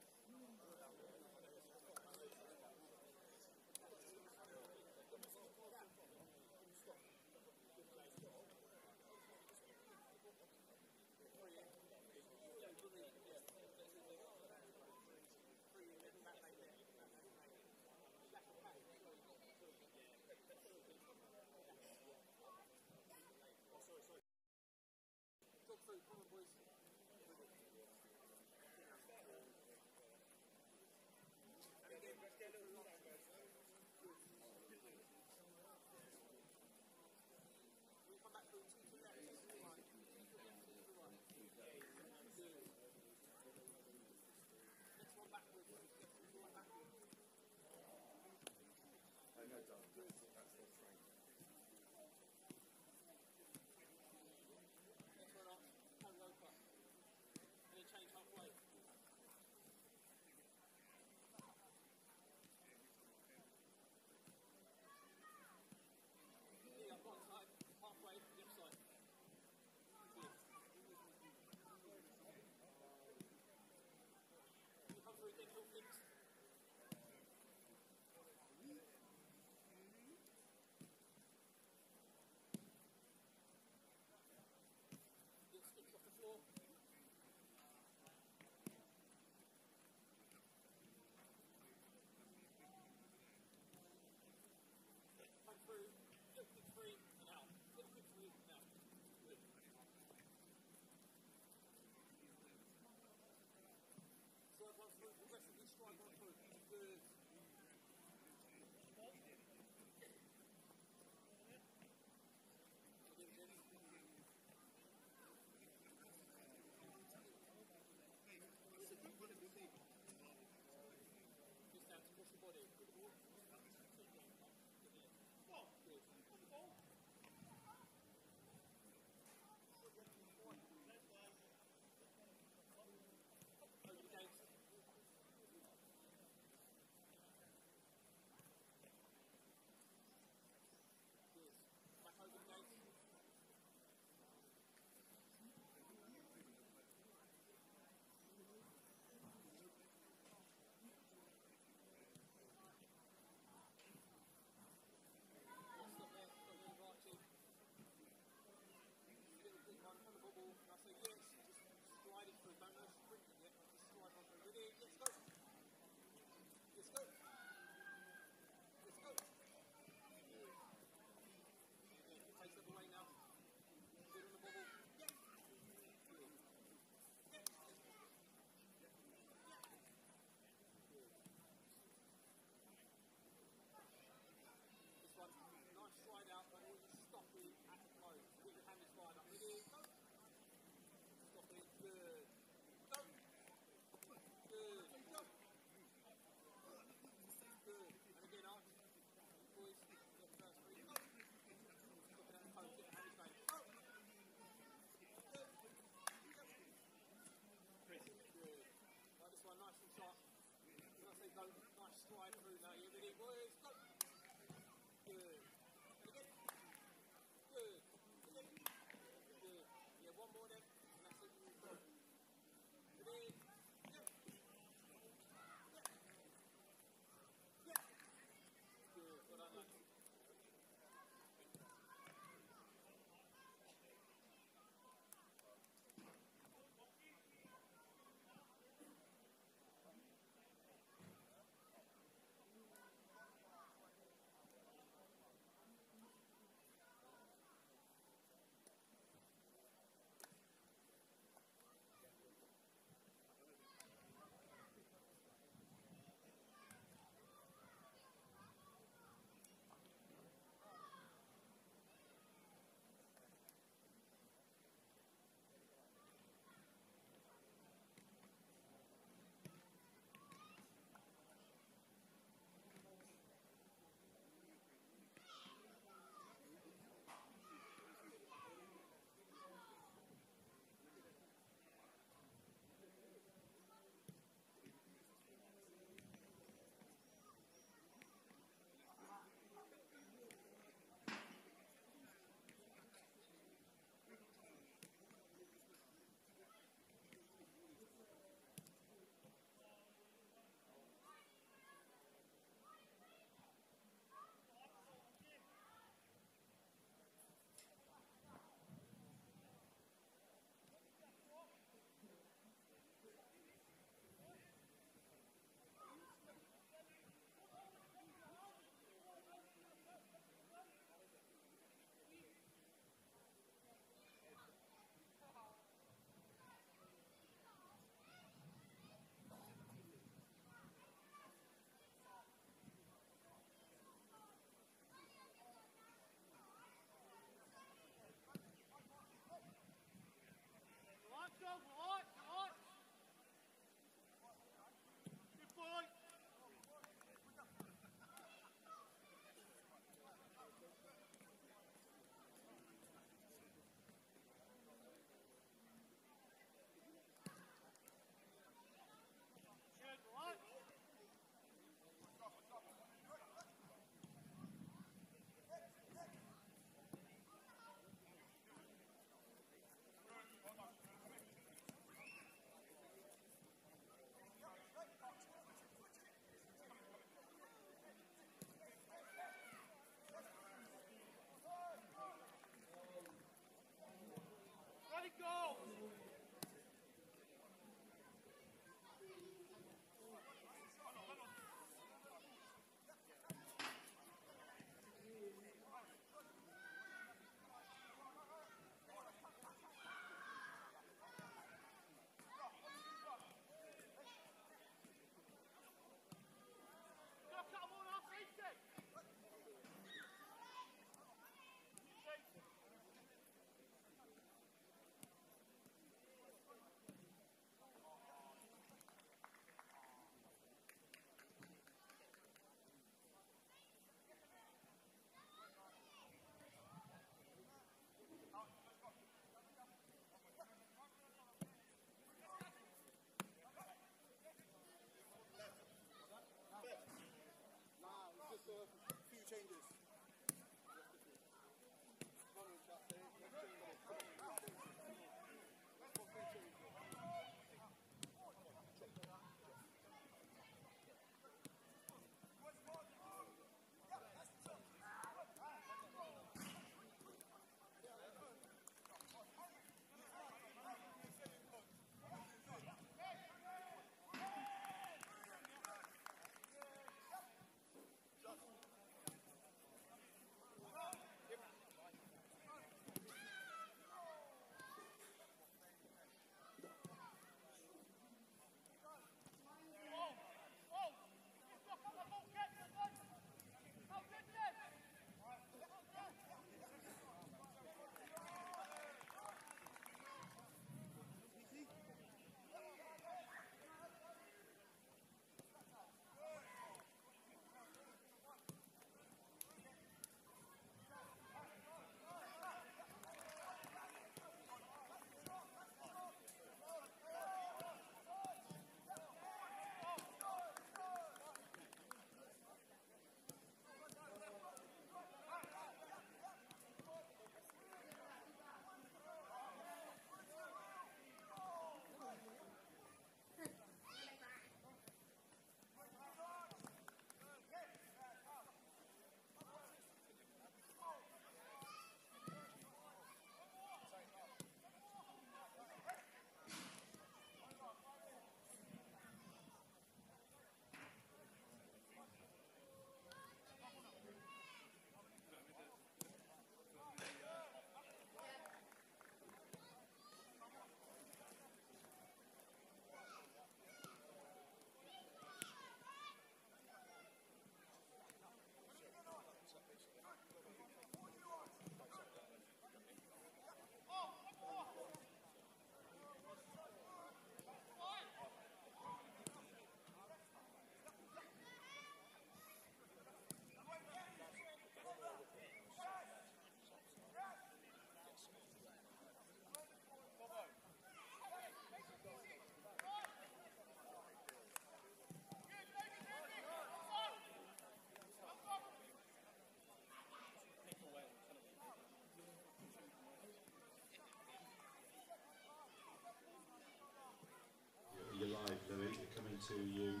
To you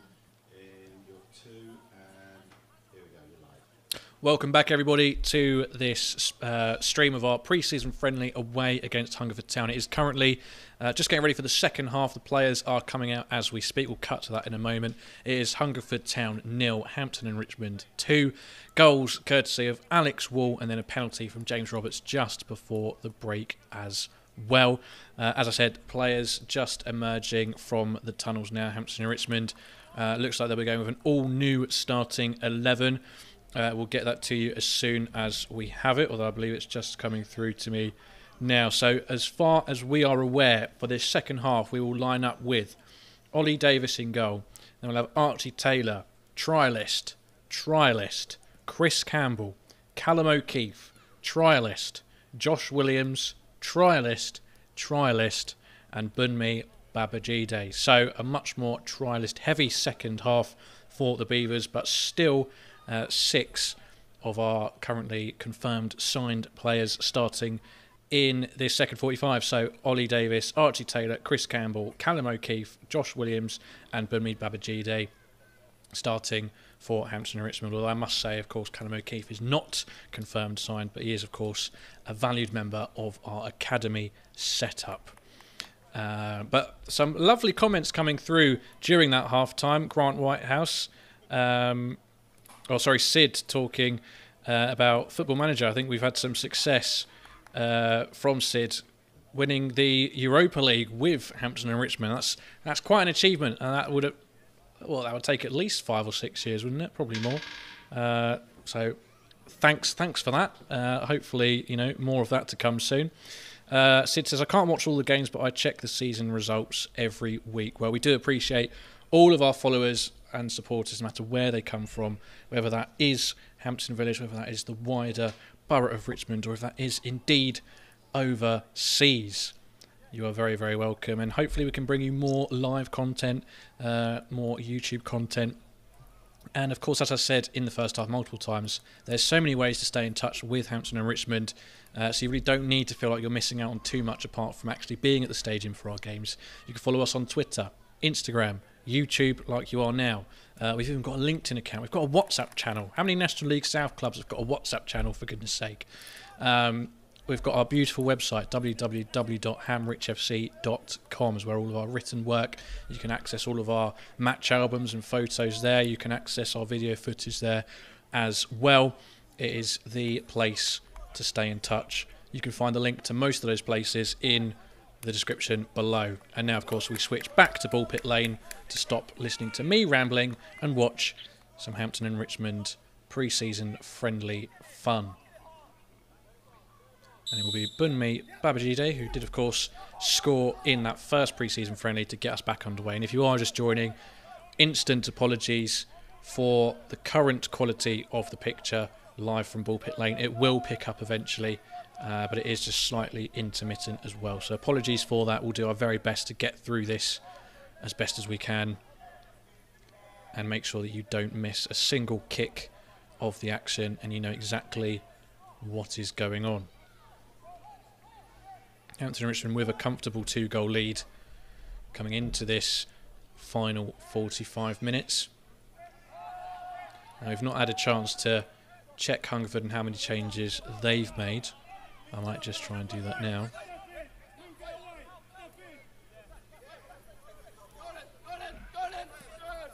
in your 2, and here we go, you're live. Welcome back, everybody, to this stream of our pre-season friendly away against Hungerford Town. It is currently just getting ready for the second half. The players are coming out as we speak. We'll cut to that in a moment. It is Hungerford Town 0, Hampton and Richmond 2. Goals courtesy of Alex Wall, and then a penalty from James Roberts just before the break as well. As I said, players just emerging from the tunnels now, Hampton and Richmond. Looks like they'll be going with an all-new starting 11. We'll get that to you as soon as we have it, although I believe it's just coming through to me now. So as far as we are aware, for this second half, we will line up with Ollie Davis in goal. Then we'll have Archie Taylor, trialist, Chris Campbell, Callum O'Keefe, trialist, Josh Williams, trialist, and Bunmi Babajide. So a much more trialist heavy second half for the Beavers, but still 6 of our currently confirmed signed players starting in this second 45. So Ollie Davis, Archie Taylor, Chris Campbell, Callum O'Keefe, Josh Williams and Bunmi Babajide starting for Hampton and Richmond. Although I must say, of course, Callum O'Keefe is not confirmed signed, but he is, of course, a valued member of our academy setup. But some lovely comments coming through during that half-time. Grant Whitehouse, Sid talking about Football Manager. I think we've had some success from Sid winning the Europa League with Hampton and Richmond. That's quite an achievement, and that would take at least 5 or 6 years, wouldn't it? Probably more. So thanks for that. Hopefully, more of that to come soon. Sid says, I can't watch all the games, but I check the season results every week. Well, we do appreciate all of our followers and supporters, no matter where they come from, whether that is Hampton Village, whether that is the wider borough of Richmond, or if that is indeed overseas. You are very, very welcome, and hopefully we can bring you more live content, more YouTube content And of course, as I said in the first half multiple times, there's so many ways to stay in touch with Hampton and Richmond, so you really don't need to feel like you're missing out on too much apart from actually being at the stadium for our games. You can follow us on Twitter, Instagram, YouTube, like you are now. We've even got a LinkedIn account. We've got a WhatsApp channel. How many National League South clubs have got a WhatsApp channel, for goodness sake? We've got our beautiful website, www.hamrichfc.com, is where all of our written work. You can access all of our match albums and photos there. You can access our video footage there as well. It is the place to stay in touch. You can find the link to most of those places in the description below. And now, of course, we switch back to Bullpit Lane to stop listening to me rambling and watch some Hampton and Richmond pre-season friendly fun. And it will be Bunmi Babajide, who did, of course, score in that first pre-season friendly to get us back underway. And if you are just joining, instant apologies for the current quality of the picture live from Bullpit Lane. It will pick up eventually, but it is just slightly intermittent as well. So apologies for that. We'll do our very best to get through this as best as we can and make sure that you don't miss a single kick of the action and you know exactly what is going on. Hampton and Richmond with a comfortable 2-goal lead coming into this final 45 minutes. Now, we've not had a chance to check Hungerford and how many changes they've made. I might just try and do that now.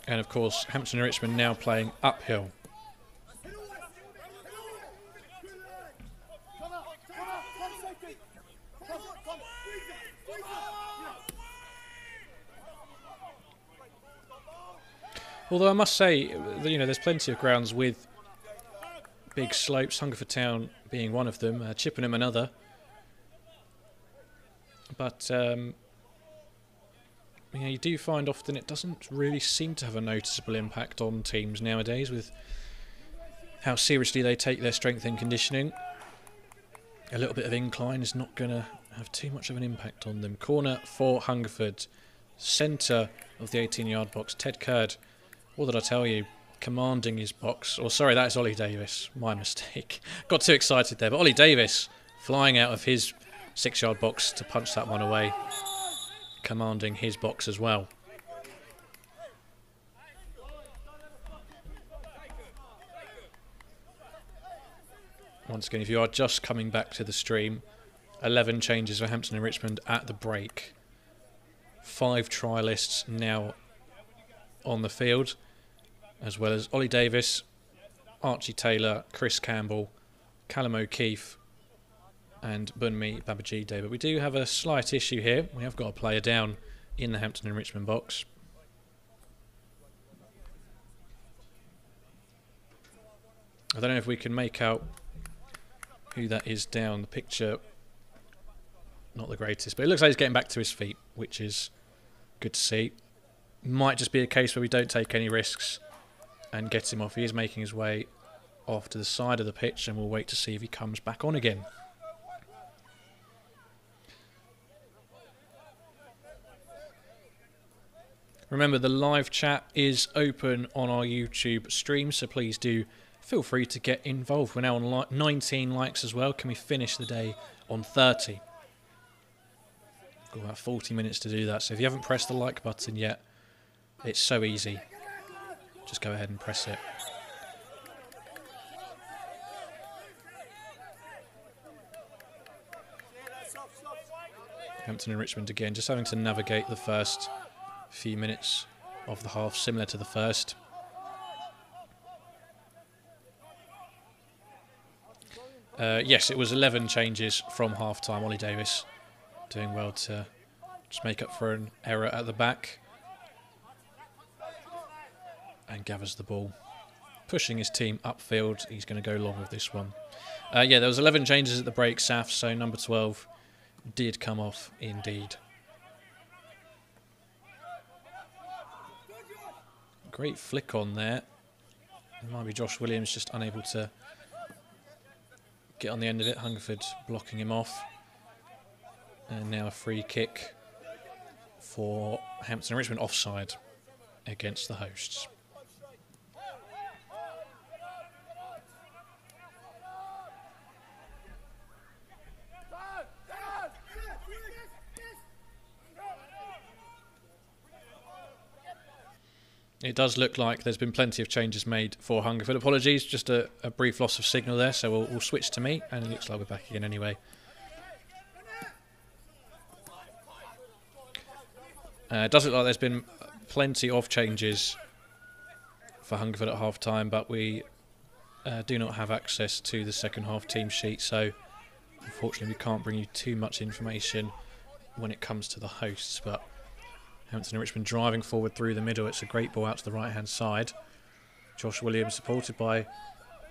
And of course, Hampton and Richmond now playing uphill. Although I must say, you know, there's plenty of grounds with big slopes, Hungerford Town being one of them, Chippenham another. But you know, you do find often it doesn't really seem to have a noticeable impact on teams nowadays with how seriously they take their strength and conditioning. A little bit of incline is not going to have too much of an impact on them. Corner for Hungerford, centre of the 18-yard box, Ted Curd. What did I tell you? Commanding his box. Or sorry, that is Ollie Davis. My mistake. Got too excited there. But Ollie Davis flying out of his 6-yard box to punch that one away. Commanding his box as well. Once again, if you are just coming back to the stream, 11 changes for Hampton and Richmond at the break. 5 trialists now on the field, as well as Ollie Davis, Archie Taylor, Chris Campbell, Callum O'Keefe and Bunmi Babajide. But we do have a slight issue here. We have got a player down in the Hampton and Richmond box. I don't know if we can make out who that is down. The picture, not the greatest, but it looks like he's getting back to his feet, which is good to see. Might just be a case where we don't take any risks and get him off. He is making his way off to the side of the pitch and we'll wait to see if he comes back on again. Remember, the live chat is open on our YouTube stream, so please do feel free to get involved. We're now on 19 likes as well. Can we finish the day on 30? We've got about 40 minutes to do that, so if you haven't pressed the like button yet, it's so easy. Just go ahead and press it. Hampton and Richmond again, just having to navigate the first few minutes of the half, similar to the first. Yes, it was 11 changes from half-time. Ollie Davis doing well to just make up for an error at the back. And gathers the ball, pushing his team upfield. He's going to go long with this one. Yeah, there was 11 changes at the break, Saf, so number 12 did come off indeed. Great flick on there. It might be Josh Williams just unable to get on the end of it. Hungerford blocking him off. And now a free kick for Hampton and Richmond, offside against the hosts. It does look like there's been plenty of changes made for Hungerford. Apologies, just a brief loss of signal there, so we'll switch to me, and it looks like we're back again anyway. It does look like there's been plenty of changes for Hungerford at half-time, but we do not have access to the second half team sheet, so unfortunately we can't bring you too much information when it comes to the hosts. But Hampton and Richmond driving forward through the middle. It's a great ball out to the right-hand side. Josh Williams, supported by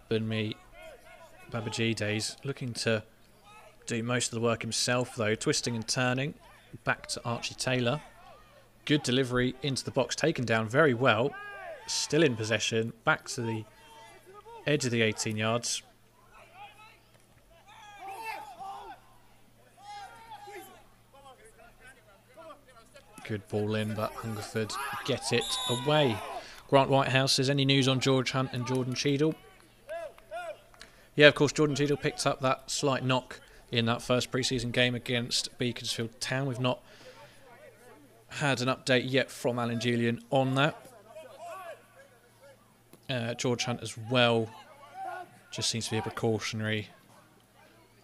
Bunmi Babajide's, looking to do most of the work himself, though. Twisting and turning. Back to Archie Taylor. Good delivery into the box. Taken down very well. Still in possession. Back to the edge of the 18 yards. Good ball in, but Hungerford get it away. Grant Whitehouse says, any news on George Hunt and Jordan Cheadle? Yeah, of course, Jordan Cheadle picked up that slight knock in that first pre-season game against Beaconsfield Town. We've not had an update yet from Alan Julian on that. George Hunt as well just seems to be a precautionary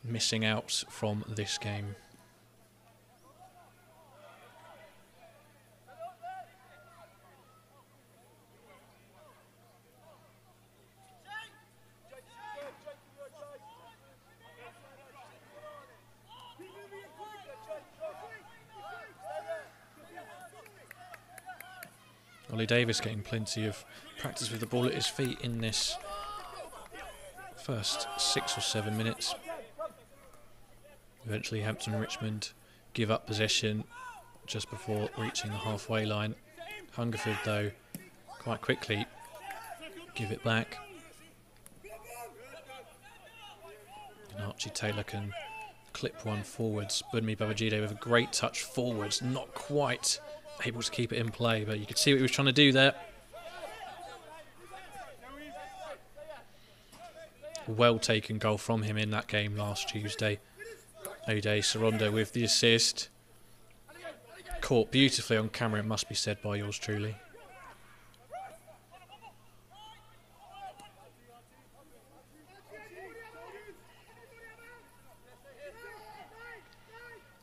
missing out from this game. Ollie Davis getting plenty of practice with the ball at his feet in this first 6 or 7 minutes. Eventually Hampton and Richmond give up possession just before reaching the halfway line. Hungerford, though, quite quickly give it back. And Archie Taylor can clip one forwards. Bunmi Babajide with a great touch forwards, not quite able to keep it in play, but you could see what he was trying to do there. Well taken goal from him in that game last Tuesday. O'Day Sarondo with the assist. Caught beautifully on camera, it must be said, by yours truly.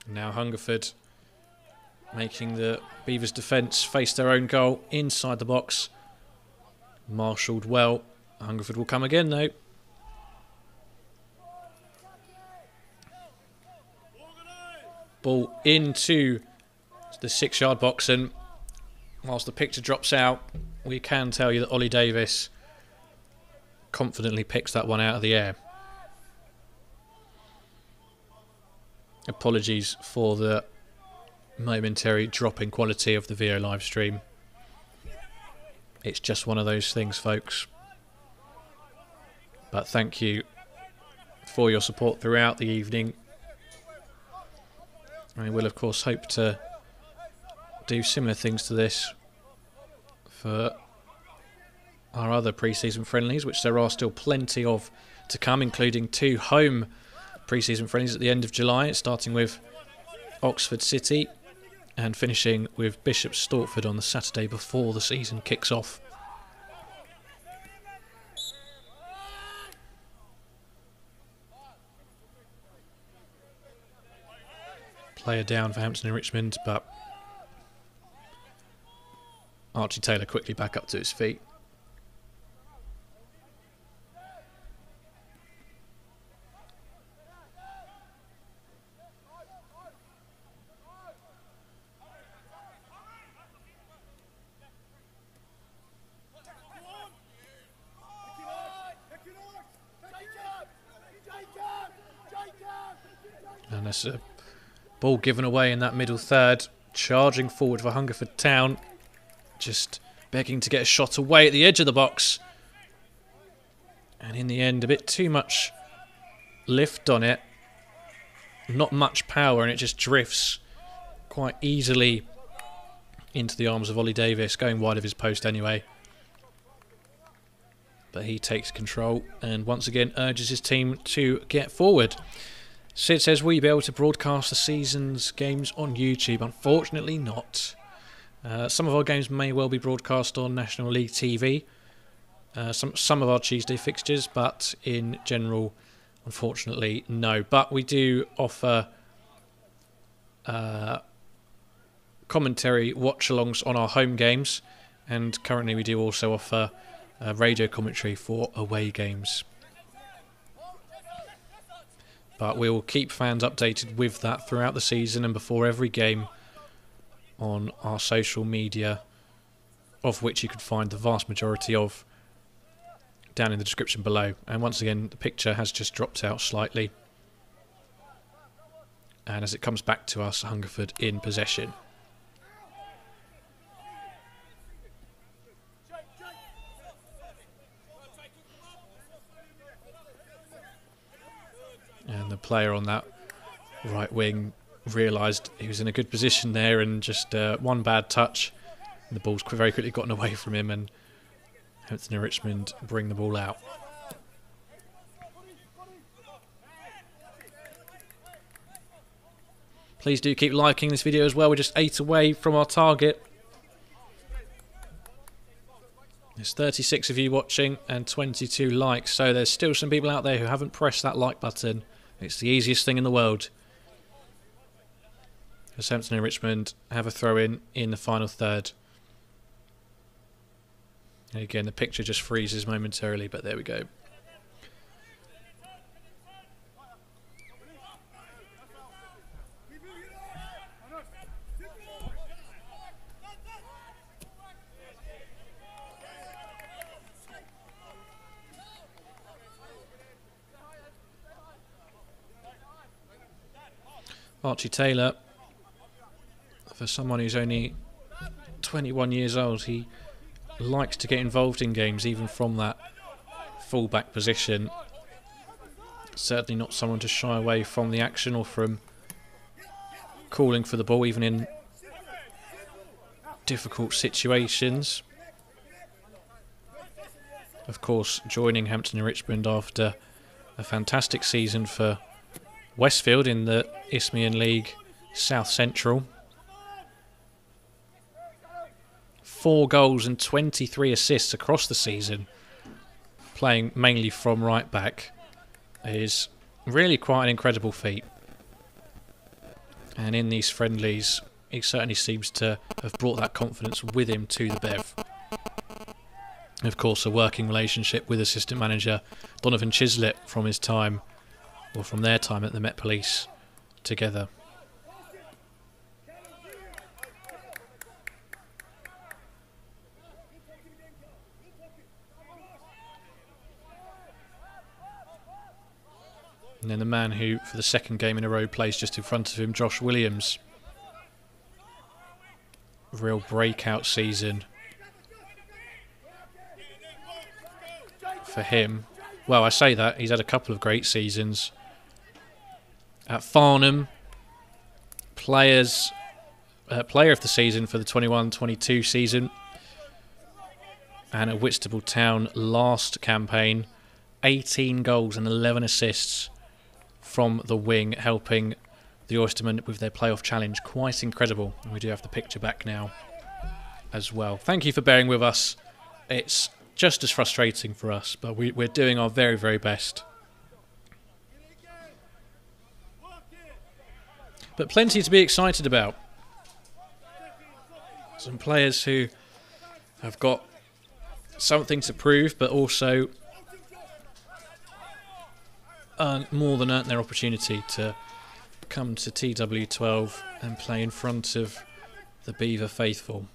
Now Hungerford making the Beavers' defence face their own goal inside the box. Marshalled well. Hungerford will come again, though. Ball into the 6-yard box, and whilst the picture drops out, we can tell you that Ollie Davis confidently picks that one out of the air. Apologies for the momentary drop in quality of the VO live stream. It's just one of those things, folks. But thank you for your support throughout the evening. I will, of course, hope to do similar things to this for our other pre-season friendlies, which there are still plenty of to come, including 2 home pre-season friendlies at the end of July, starting with Oxford City and finishing with Bishop Stortford on the Saturday before the season kicks off. Player down for Hampton and Richmond, but Archie Taylor quickly back up to his feet. And there's a ball given away in that middle third. Charging forward for Hungerford Town. Just begging to get a shot away at the edge of the box. And in the end, a bit too much lift on it. Not much power, and it just drifts quite easily into the arms of Ollie Davis, going wide of his post anyway. But he takes control and once again urges his team to get forward. Sid says, will you be able to broadcast the season's games on YouTube? Unfortunately not. Some of our games may well be broadcast on National League TV. Some of our Tuesday fixtures, but in general, unfortunately, no. But we do offer commentary watch-alongs on our home games, and currently we do also offer radio commentary for away games. But we will keep fans updated with that throughout the season and before every game on our social media, of which you could find the vast majority of down in the description below. And once again, the picture has just dropped out slightly, and as it comes back to us, Hungerford in possession. And the player on that right wing realised he was in a good position there, and just one bad touch and the ball's very quickly gotten away from him, and Hampton and Richmond bring the ball out. Please do keep liking this video as well. We're just 8 away from our target. There's 36 of you watching and 22 likes, so there's still some people out there who haven't pressed that like button. It's the easiest thing in the world. As Hampton and Richmond have a throw in the final third. And again, the picture just freezes momentarily, but there we go. Archie Taylor, for someone who's only 21 years old, he likes to get involved in games even from that full-back position. Certainly not someone to shy away from the action or from calling for the ball, even in difficult situations. Of course, joining Hampton and Richmond after a fantastic season for Westfield in the Isthmian League South Central. 4 goals and 23 assists across the season, playing mainly from right back, is really quite an incredible feat. And in these friendlies, he certainly seems to have brought that confidence with him to the Bev. Of course, a working relationship with assistant manager Donovan Chislett from his time, or from their time at the Met Police together. And then the man who, for the second game in a row, plays just in front of him, Josh Williams. Real breakout season for him. Well, I say that, he's had a couple of great seasons. At Farnham, player of the season for the 21-22 season. And at Whitstable Town last campaign, 18 goals and 11 assists from the wing, helping the Oystermen with their playoff challenge. Quite incredible. And we do have the picture back now as well. Thank you for bearing with us. It's just as frustrating for us, but we're doing our very, very best. But plenty to be excited about. Some players who have got something to prove, but also more than earned their opportunity to come to TW12 and play in front of the Beaver faithful.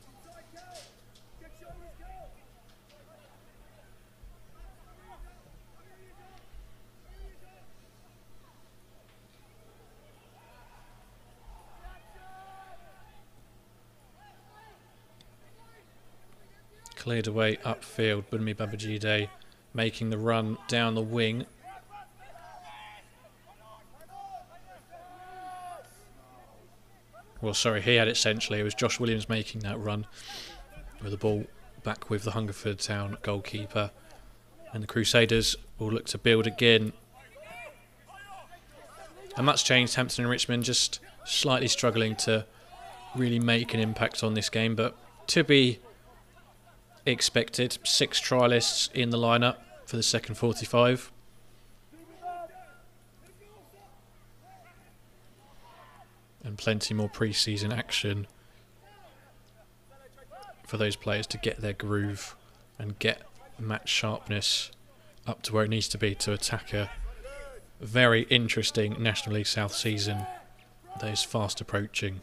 Cleared away upfield, Bunmi Babajide making the run down the wing. Well, sorry, he had it centrally. It was Josh Williams making that run with the ball back with the Hungerford Town goalkeeper. And the Crusaders will look to build again. And that's changed. Hampton and Richmond just slightly struggling to really make an impact on this game, but to be expected. 6 trialists in the lineup for the second 45. And plenty more pre-season action for those players to get their groove and get match sharpness up to where it needs to be to attack a very interesting National League South season that is fast approaching.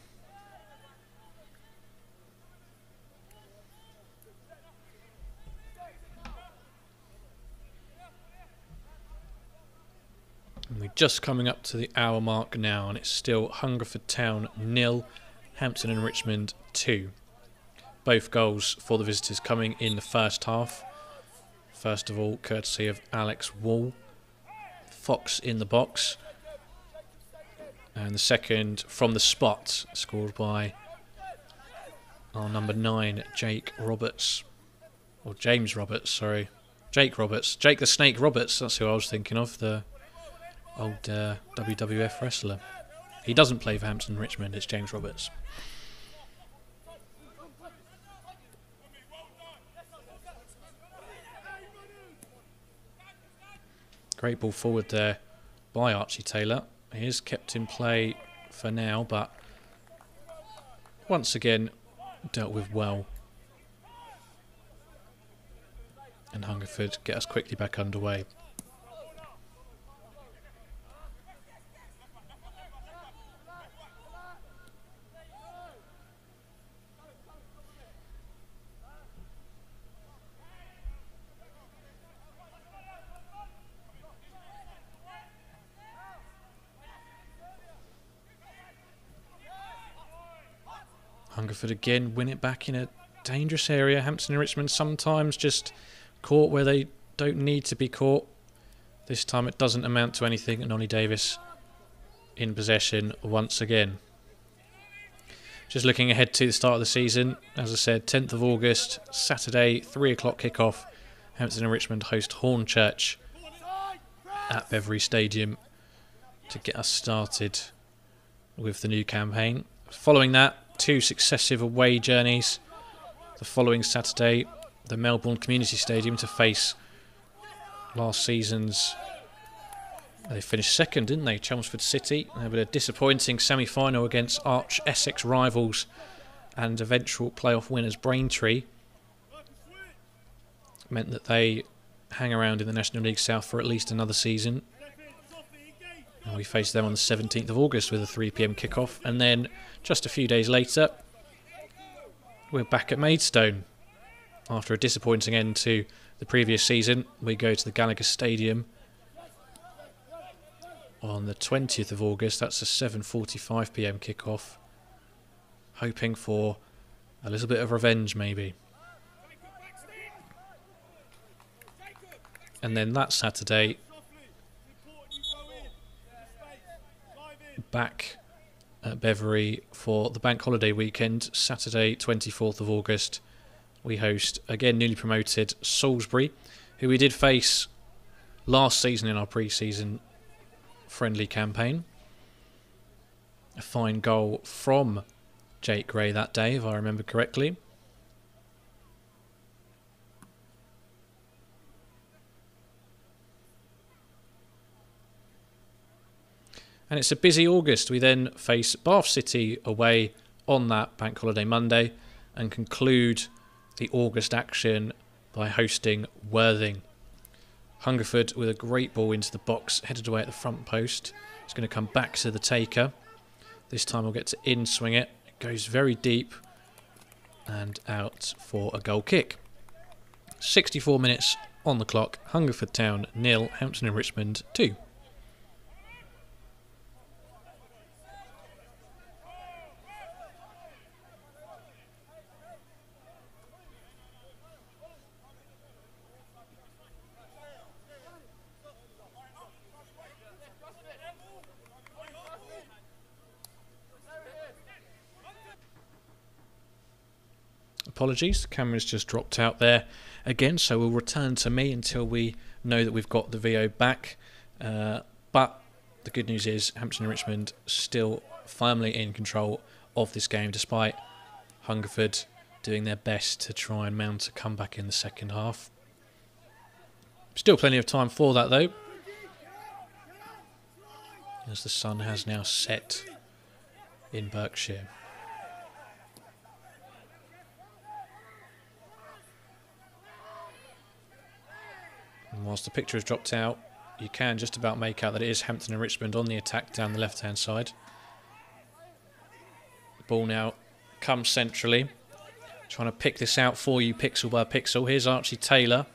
And we're just coming up to the hour mark now, and it's still Hungerford Town 0, Hampton and Richmond 2. Both goals for the visitors coming in the first half. First of all, courtesy of Alex Wall. Fox in the box. And the second from the spot, scored by our number 9, Jake Roberts. Or James Roberts, sorry. Jake Roberts. Jake the Snake Roberts, that's who I was thinking of, the old WWF wrestler. He doesn't play for Hampton and Richmond, it's James Roberts. Great ball forward there by Archie Taylor. He is kept in play for now, but once again dealt with well. And Hungerford get us quickly back underway. Hungerford again win it back in a dangerous area. Hampton and Richmond sometimes just caught where they don't need to be caught. This time it doesn't amount to anything, and Ollie Davis in possession once again. Just looking ahead to the start of the season, as I said, 10th of August, Saturday, 3 o'clock kickoff. Hampton and Richmond host Hornchurch at Beverley Stadium to get us started with the new campaign. Following that, 2 successive away journeys. The following Saturday, the Melbourne Community Stadium to face last season's... They finished second, didn't they? Chelmsford City. They had a disappointing semi-final against arch Essex rivals and eventual playoff winners Braintree. Meant that they hang around in the National League South for at least another season. And we face them on the 17th of August with a 3 PM kickoff. And then just a few days later, we're back at Maidstone. After a disappointing end to the previous season, we go to the Gallagher Stadium on the 20th of August. That's a 7:45 PM kickoff. Hoping for a little bit of revenge, maybe. And then that Saturday, back at Beverley for the bank holiday weekend. Saturday 24th of August we host again newly promoted Salisbury, who we did face last season in our pre-season friendly campaign. A fine goal from Jake Gray that day, if I remember correctly. And it's a busy August. We then face Bath City away on that bank holiday Monday and conclude the August action by hosting Worthing. Hungerford with a great ball into the box, headed away at the front post. It's going to come back to the taker. This time we'll get to in-swing it. It goes very deep and out for a goal kick. 64 minutes on the clock. Hungerford Town 0, Hampton and Richmond 2. Apologies, the camera's just dropped out there again, so we'll return to me until we know that we've got the VO back. But the good news is Hampton and Richmond still firmly in control of this game, despite Hungerford doing their best to try and mount a comeback in the second half. Still plenty of time for that, though, as the sun has now set in Berkshire. And whilst the picture has dropped out, you can just about make out that it is Hampton and Richmond on the attack down the left-hand side. The ball now comes centrally. Trying to pick this out for you pixel by pixel. Here's Archie Taylor.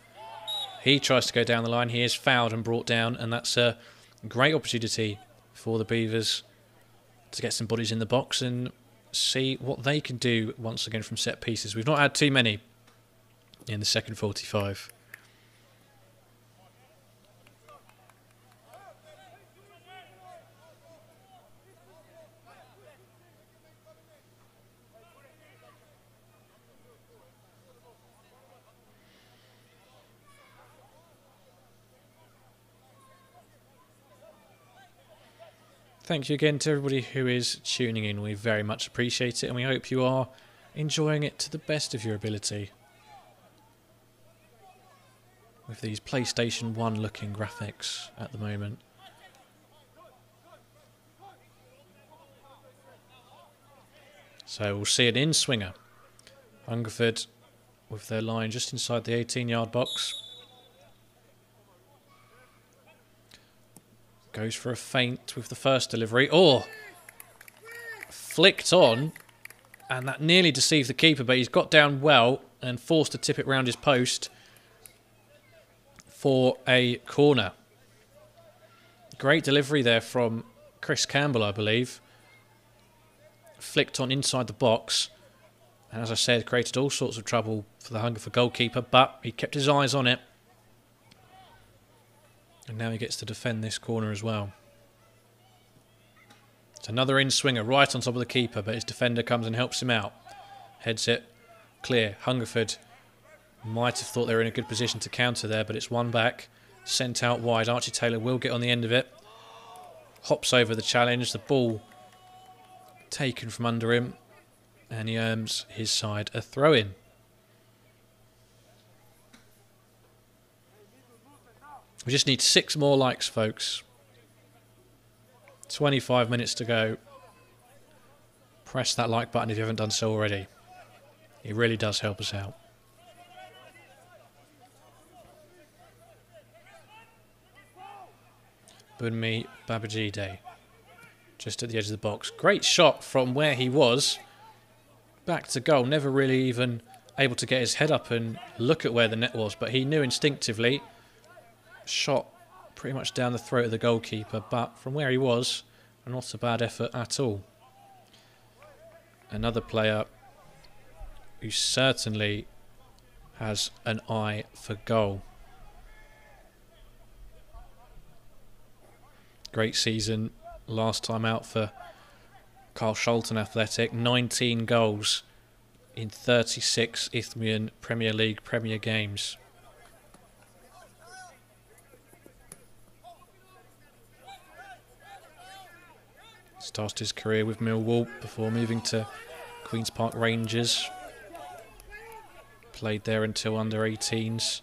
He tries to go down the line. He is fouled and brought down, and that's a great opportunity for the Beavers to get some bodies in the box and see what they can do once again from set pieces. We've not had too many in the second 45. Thank you again to everybody who is tuning in. We very much appreciate it, and we hope you are enjoying it to the best of your ability. With these PlayStation 1 looking graphics at the moment. So we'll see an in-swinger. Hungerford with their line just inside the 18-yard box. Goes for a feint with the first delivery. Oh! Flicked on. And that nearly deceived the keeper, but he's got down well and forced to tip it round his post for a corner. Great delivery there from Chris Campbell, I believe. Flicked on inside the box. And as I said, created all sorts of trouble for the Hungerford goalkeeper, but he kept his eyes on it. And now he gets to defend this corner as well. It's another in-swinger right on top of the keeper, but his defender comes and helps him out. Heads it clear. Hungerford might have thought they were in a good position to counter there, but it's one back. Sent out wide. Archie Taylor will get on the end of it. Hops over the challenge. The ball taken from under him. And he earns his side a throw-in. We just need 6 more likes, folks. 25 minutes to go. Press that like button if you haven't done so already. It really does help us out. Bunmi Babajide. Just at the edge of the box. Great shot from where he was. Back to goal. Never really even able to get his head up and look at where the net was. But he knew instinctively. Shot pretty much down the throat of the goalkeeper, but from where he was, not a bad effort at all. Another player who certainly has an eye for goal. Great season last time out for Carl Sholton Athletic. 19 goals in 36 Isthmian Premier League Premier games. Started his career with Millwall before moving to Queen's Park Rangers. Played there until under 18s.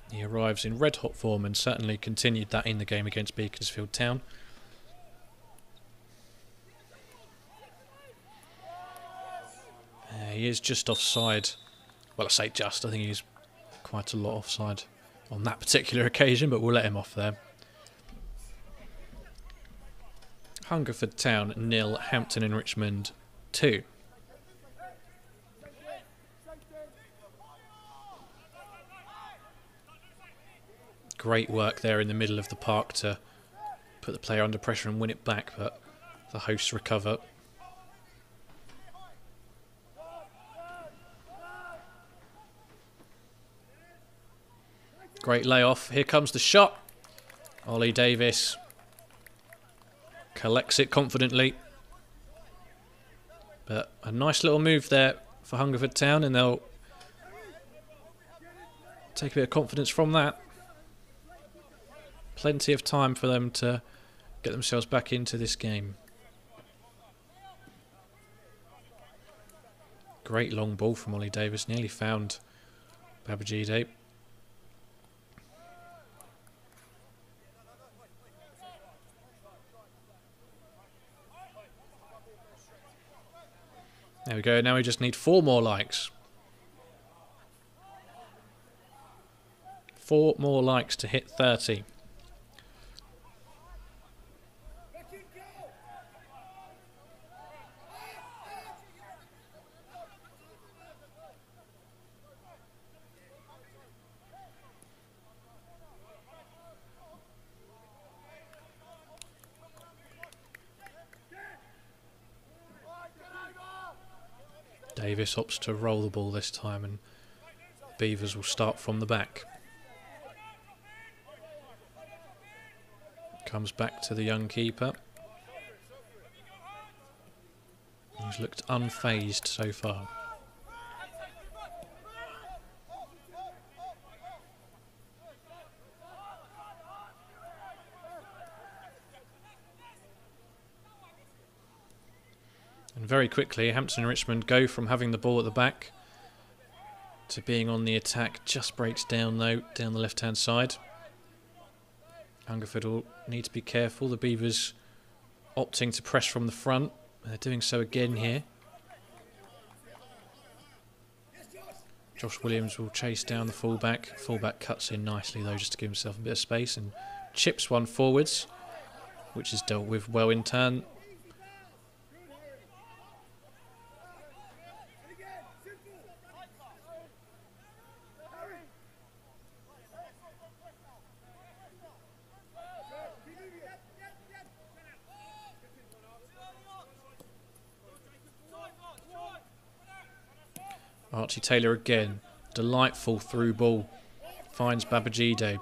He arrives in red hot form and certainly continued that in the game against Beaconsfield Town. He is just offside. Well, I say just. I think he's quite a lot offside on that particular occasion, but we'll let him off there. Hungerford Town 0, Hampton and Richmond 2. Great work there in the middle of the park to put the player under pressure and win it back, but the hosts recover. Great layoff. Here comes the shot. Ollie Davis collects it confidently. But a nice little move there for Hungerford Town, and they'll take a bit of confidence from that. Plenty of time for them to get themselves back into this game. Great long ball from Ollie Davis. Nearly found Babajide. There we go. Now we just need 4 more likes. 4 more likes to hit 30. Davis opts to roll the ball this time, and Beavers will start from the back. Comes back to the young keeper. He's looked unfazed so far. And very quickly, Hampton and Richmond go from having the ball at the back to being on the attack. Just breaks down, though, down the left-hand side. Hungerford will need to be careful. The Beavers opting to press from the front. They're doing so again here. Josh Williams will chase down the fullback. Fullback cuts in nicely, though, just to give himself a bit of space, and chips one forwards, which is dealt with well in turn. Archie Taylor again. Delightful through ball. Finds Babajide.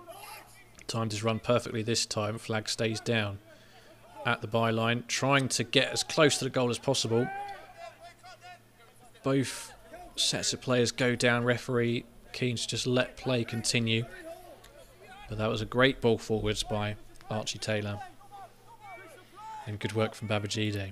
Timed his run perfectly this time. Flag stays down at the byline, trying to get as close to the goal as possible. Both sets of players go down. Referee keen to just let play continue. But that was a great ball forwards by Archie Taylor. And good work from Babajide.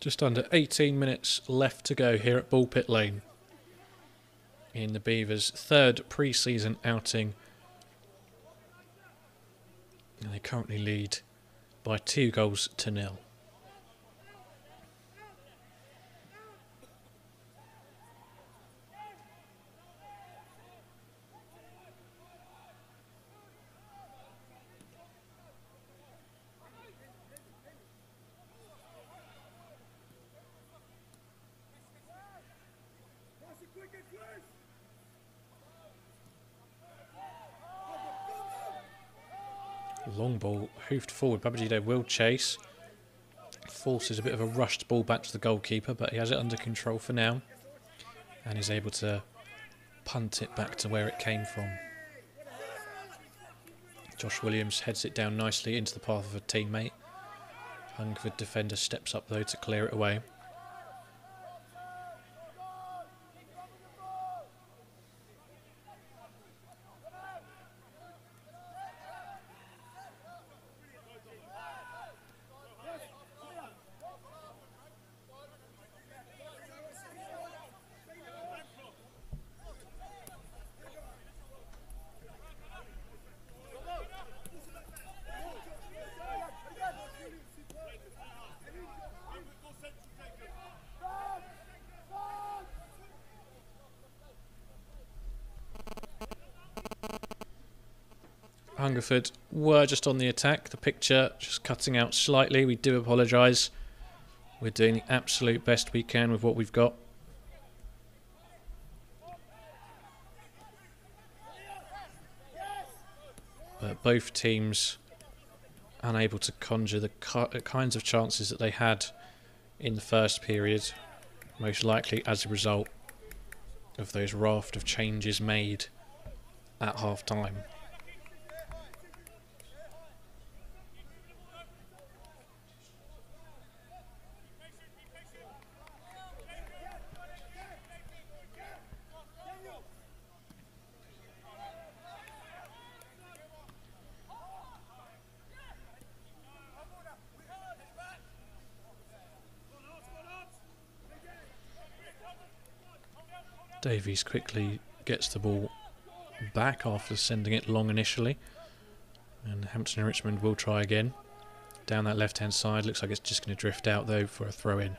Just under 18 minutes left to go here at Bullpit Lane in the Beavers' 3rd pre-season outing. And they currently lead by 2-0. Long ball hoofed forward. Babajide will chase. Forces a bit of a rushed ball back to the goalkeeper, but he has it under control for now and is able to punt it back to where it came from. Josh Williams heads it down nicely into the path of a teammate. Hungerford defender steps up though to clear it away. Hungerford were just on the attack. The picture just cutting out slightly. We do apologise. We're doing the absolute best we can with what we've got. But both teams unable to conjure the kinds of chances that they had in the first period, most likely as a result of those raft of changes made at half-time. Davies quickly gets the ball back after sending it long initially, and Hampton and Richmond will try again down that left hand side. Looks like it's just going to drift out though for a throw in.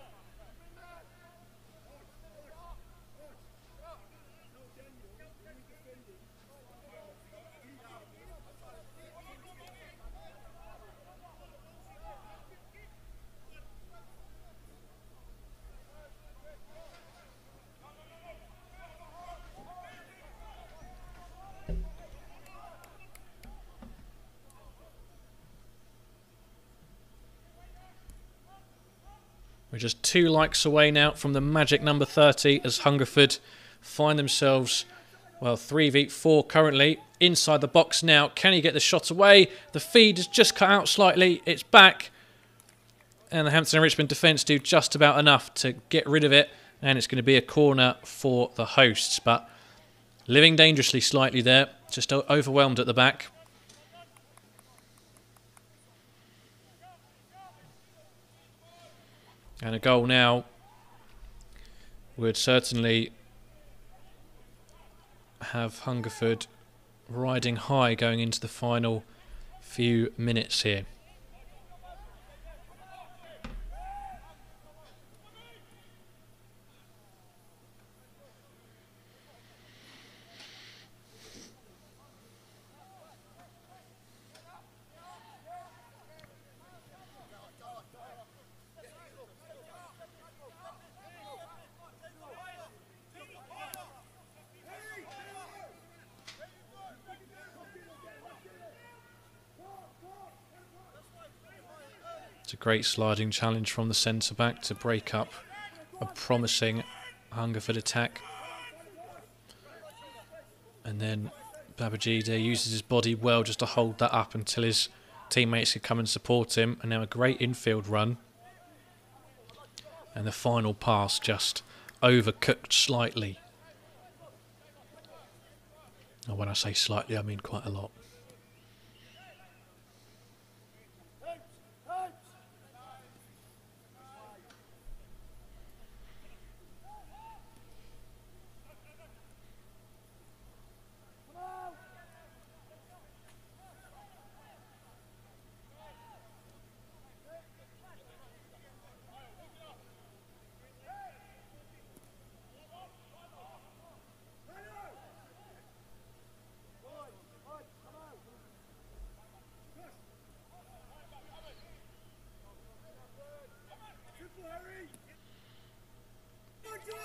We're just 2 likes away now from the magic number 30 as Hungerford find themselves, well, 3v4 currently. Inside the box now. Can he get the shot away? The feed is just cut out slightly. It's back. And the Hampton and Richmond defence do just about enough to get rid of it. And it's going to be a corner for the hosts. But living dangerously slightly there. Just overwhelmed at the back. And a goal now would certainly have Hungerford riding high going into the final few minutes here. It's a great sliding challenge from the centre-back to break up a promising Hungerford attack. And then Babajide uses his body well just to hold that up until his teammates can come and support him. And now a great infield run. And the final pass just overcooked slightly. And when I say slightly, I mean quite a lot.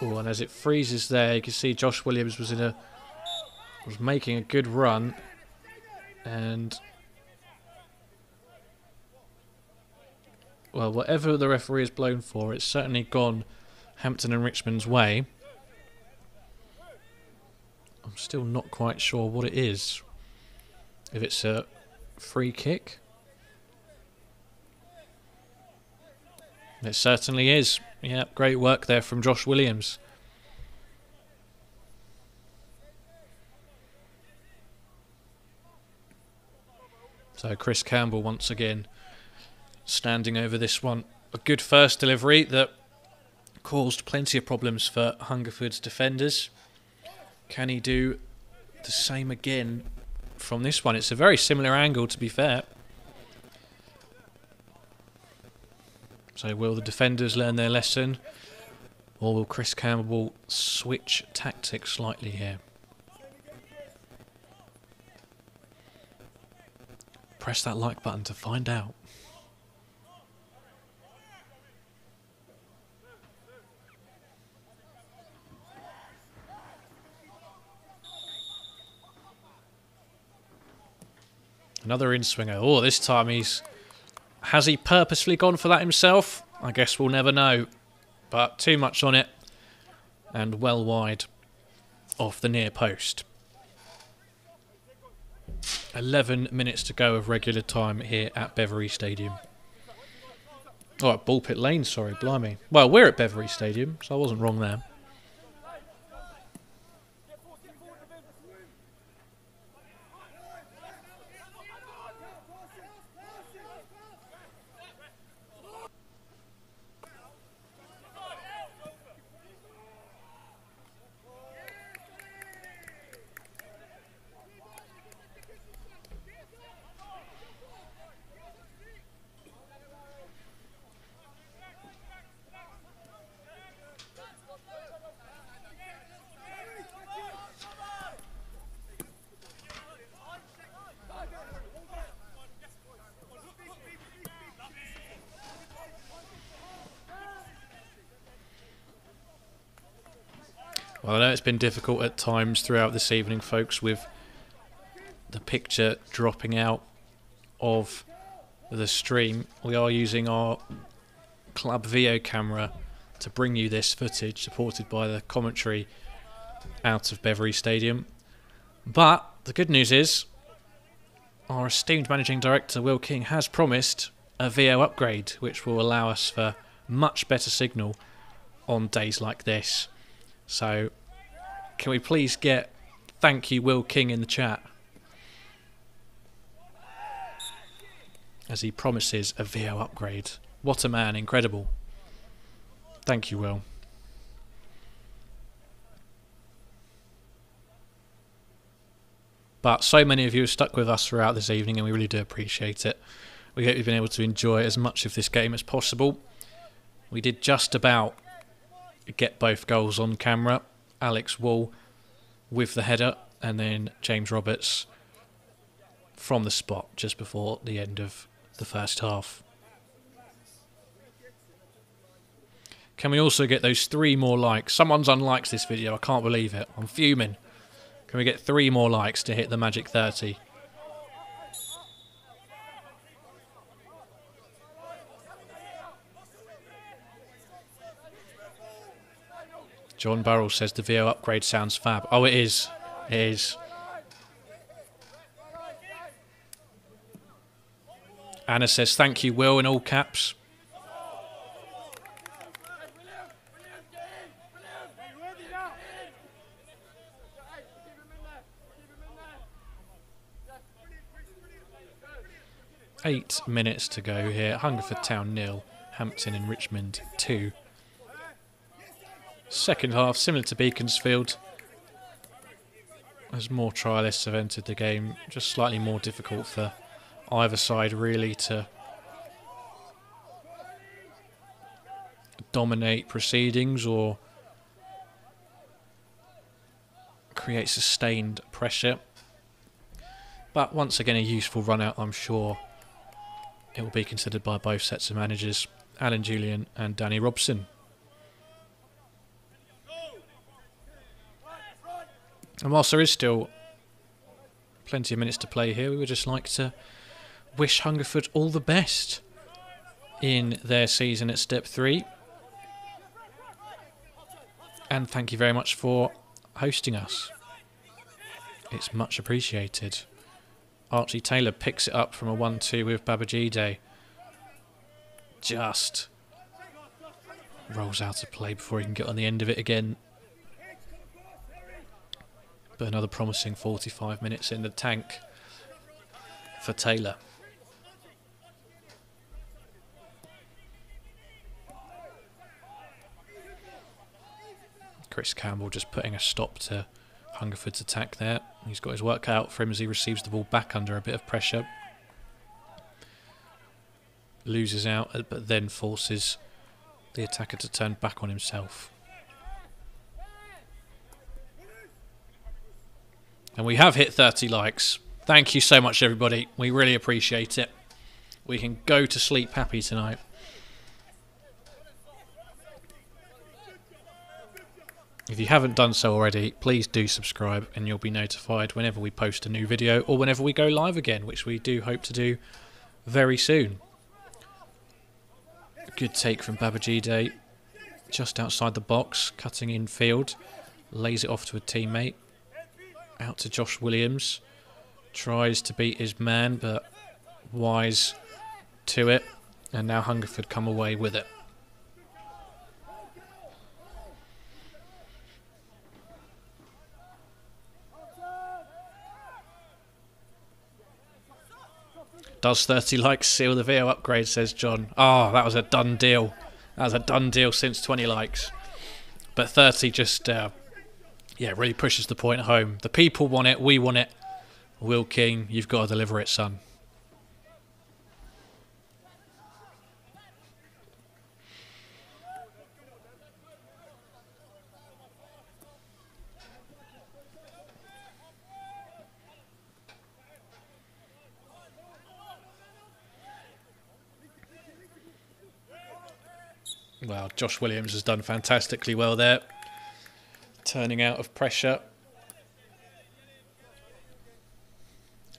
Oh, and as it freezes there, you can see Josh Williams was making a good run, and well, whatever the referee has blown for, it's certainly gone Hampton and Richmond's way. I'm still not quite sure what it is. If it's a free kick. It certainly is. Yeah, great work there from Josh Williams. So Chris Campbell once again standing over this one. A good first delivery that caused plenty of problems for Hungerford's defenders. Can he do the same again from this one? It's a very similar angle, to be fair. So will the defenders learn their lesson, or will Chris Campbell switch tactics slightly here? Press that like button to find out. Another in-swinger. Oh, this time has he purposefully gone for that himself? I guess we'll never know. But too much on it, and well wide off the near post. 11 minutes to go of regular time here at Beverley Stadium. Oh, at Ball Pit Lane, sorry, blimey. Well, we're at Beverley Stadium, so I wasn't wrong there. Well, I know it's been difficult at times throughout this evening, folks, with the picture dropping out of the stream. We are using our club video camera to bring you this footage, supported by the commentary out of Beverley Stadium. But the good news is, our esteemed Managing Director, Will King, has promised a VO upgrade, which will allow us for much better signal on days like this. So, can we please get thank you Will King in the chat as he promises a VO upgrade. What a man, incredible. Thank you, Will. But so many of you have stuck with us throughout this evening, and we really do appreciate it. We hope you've been able to enjoy as much of this game as possible. We did just about get both goals on camera. Alex Wall with the header, and then James Roberts from the spot just before the end of the first half. Can we also get those 3 more likes? Someone's unliked this video, I can't believe it. I'm fuming. Can we get 3 more likes to hit the magic 30? John Burrell says the VO upgrade sounds fab. Oh, it is. It is. Anna says, thank you, Will, in all caps. Eight minutes to go here. Hungerford Town 0, Hampton and Richmond 2. Second half, similar to Beaconsfield, as more trialists have entered the game. Just slightly more difficult for either side, really, to dominate proceedings or create sustained pressure. But once again, a useful run out, I'm sure. It will be considered by both sets of managers, Alan Julian and Danny Robson. And whilst there is still plenty of minutes to play here, we would just like to wish Hungerford all the best in their season at Step 3. And thank you very much for hosting us. It's much appreciated. Archie Taylor picks it up from a 1-2 with Babajide. Just rolls out of play before he can get on the end of it again. But another promising 45 minutes in the tank for Taylor. Chris Campbell just putting a stop to Hungerford's attack there. He's got his work cut out for him as he receives the ball back under a bit of pressure. Loses out, but then forces the attacker to turn back on himself. And we have hit 30 likes. Thank you so much, everybody. We really appreciate it. We can go to sleep happy tonight. If you haven't done so already, please do subscribe and you'll be notified whenever we post a new video or whenever we go live again, which we do hope to do very soon. Good take from Babajide, just outside the box, cutting in field, lays it off to a teammate, out to Josh Williams, tries to beat his man, but Wise to it, and now Hungerford come away with it. Does 30 likes seal the video upgrade, says John. Oh, that was a done deal. That was a done deal since 20 likes. But 30 just, really pushes the point home. The people want it, we want it. Will King, you've got to deliver it, son. Well, Josh Williams has done fantastically well there. Turning out of pressure.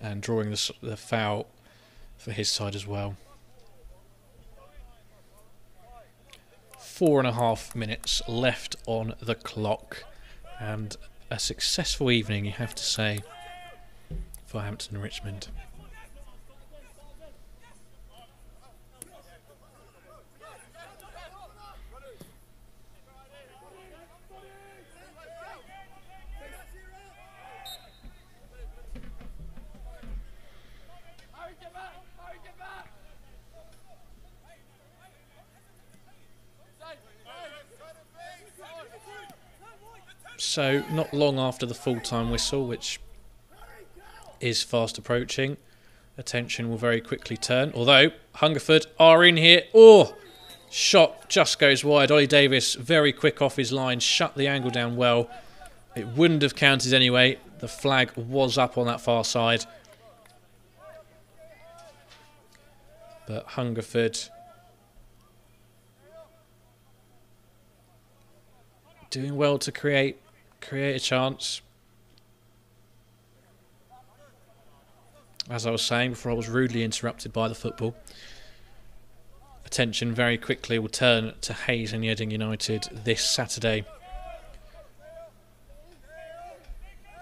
And drawing the foul for his side as well. 4.5 minutes left on the clock. And a successful evening, you have to say, for Hampton and Richmond. So, not long after the full-time whistle, which is fast approaching, attention will very quickly turn. Although, Hungerford are in here. Oh! Shot just goes wide. Ollie Davis, very quick off his line, shut the angle down well. It wouldn't have counted anyway. The flag was up on that far side. But Hungerford doing well to create a chance. As I was saying before I was rudely interrupted by the football. Attention very quickly will turn to Hayes and Yeading United this Saturday.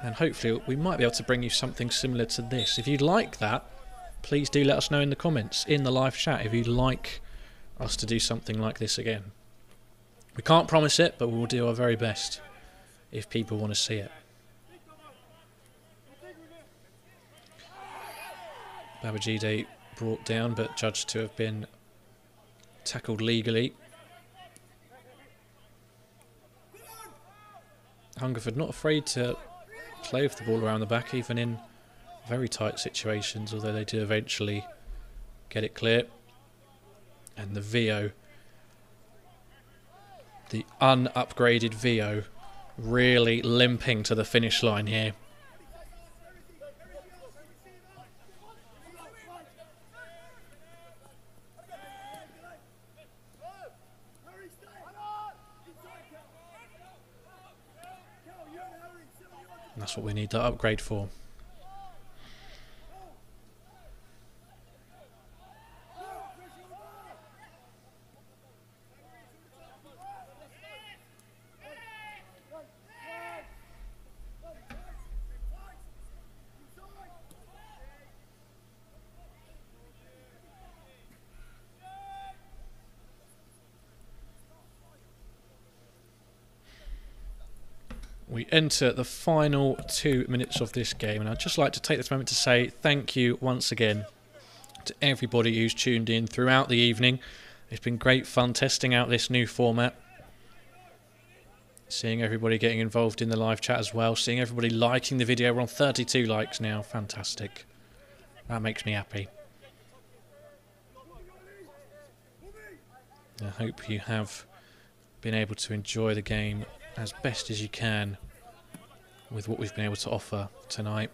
And hopefully we might be able to bring you something similar to this. If you'd like that, please do let us know in the comments, in the live chat, if you'd like us to do something like this again. We can't promise it, but we'll do our very best if people want to see it. Babajide brought down, but judged to have been tackled legally. Hungerford not afraid to play with the ball around the back, even in very tight situations, although they do eventually get it clear. And the VO, the unupgraded VO, really limping to the finish line here. And that's what we need that upgrade for. We enter the final 2 minutes of this game, and I'd just like to take this moment to say thank you once again to everybody who's tuned in throughout the evening. It's been great fun testing out this new format, seeing everybody getting involved in the live chat as well, seeing everybody liking the video. We're on 32 likes now. Fantastic. That makes me happy. I hope you have been able to enjoy the game as best as you can with what we've been able to offer tonight.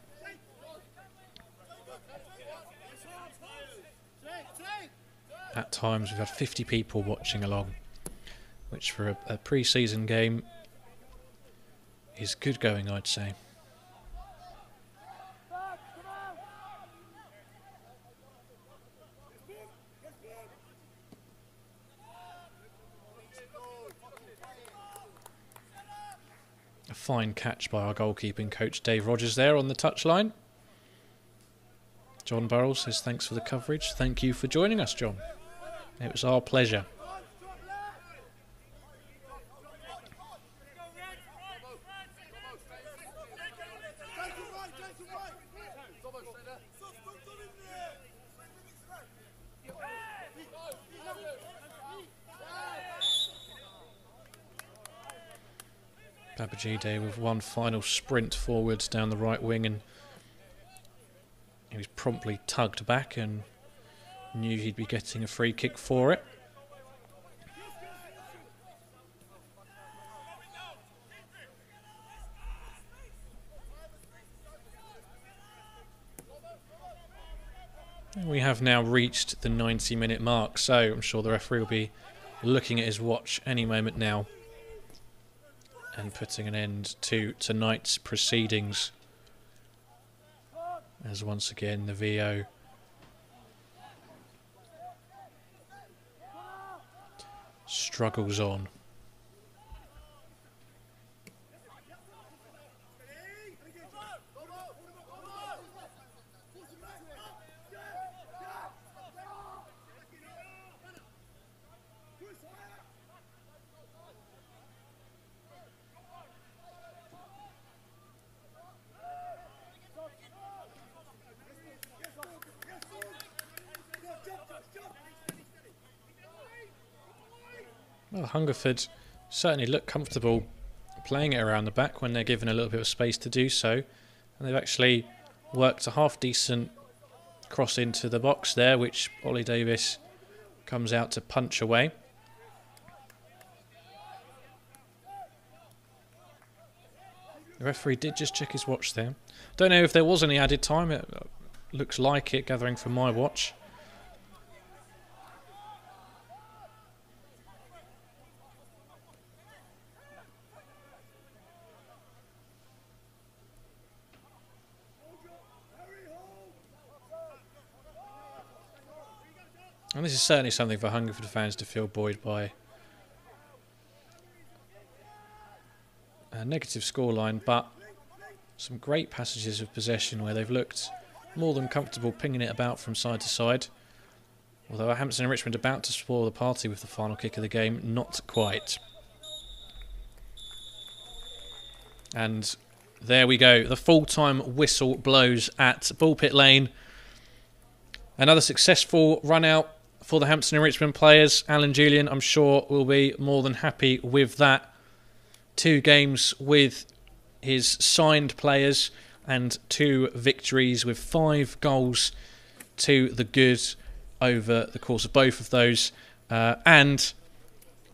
At times we've had 50 people watching along, which for a pre-season game is good going, I'd say. fine catch by our goalkeeping coach Dave Rogers there on the touchline. John Burrell says thanks for the coverage. Thank you for joining us, John. It was our pleasure. Babajide with one final sprint forwards down the right wing, and he was promptly tugged back and knew he'd be getting a free kick for it. And we have now reached the 90-minute mark, so I'm sure the referee will be looking at his watch any moment now and putting an end to tonight's proceedings, as once again the VO struggles on. Well, Hungerford certainly look comfortable playing it around the back when they're given a little bit of space to do so. And they've actually worked a half-decent cross into the box there, which Ollie Davis comes out to punch away. The referee did just check his watch there. Don't know if there was any added time. It looks like it, gathering from my watch. And this is certainly something for Hungerford fans to feel buoyed by. A negative scoreline, but some great passages of possession where they've looked more than comfortable pinging it about from side to side. Although Hampton and Richmond about to spoil the party with the final kick of the game, not quite. And there we go. The full-time whistle blows at Bullpit Lane. Another successful run-out for the Hampton and Richmond players. Alan Julian, I'm sure, will be more than happy with that. 2 games with his signed players and 2 victories with 5 goals to the good over the course of both of those. And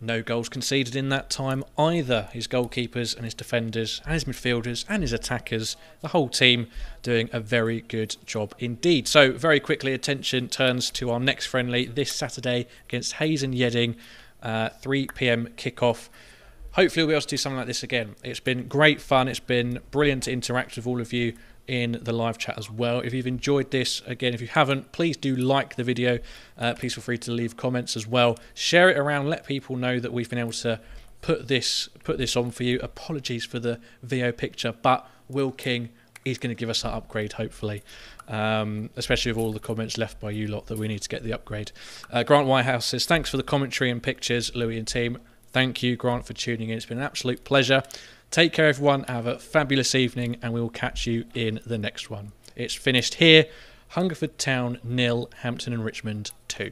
no goals conceded in that time either. His goalkeepers and his defenders and his midfielders and his attackers, the whole team doing a very good job indeed. So very quickly, attention turns to our next friendly this Saturday against Hayes and Yedding, 3 PM kickoff. Hopefully we'll be able to do something like this again. It's been great fun. It's been brilliant to interact with all of you in the live chat as well. If you've enjoyed this, again, if you haven't, please do like the video. Please feel free to leave comments as well. Share it around. Let people know that we've been able to put this on for you. Apologies for the VO picture, but Will King is going to give us that upgrade, hopefully. Especially with all the comments left by you lot that we need to get the upgrade. Grant Whitehouse says, thanks for the commentary and pictures, Louis and team. Thank you, Grant, for tuning in. It's been an absolute pleasure. Take care, everyone. Have a fabulous evening, and we will catch you in the next one. It's finished here. Hungerford Town 0, Hampton and Richmond 2.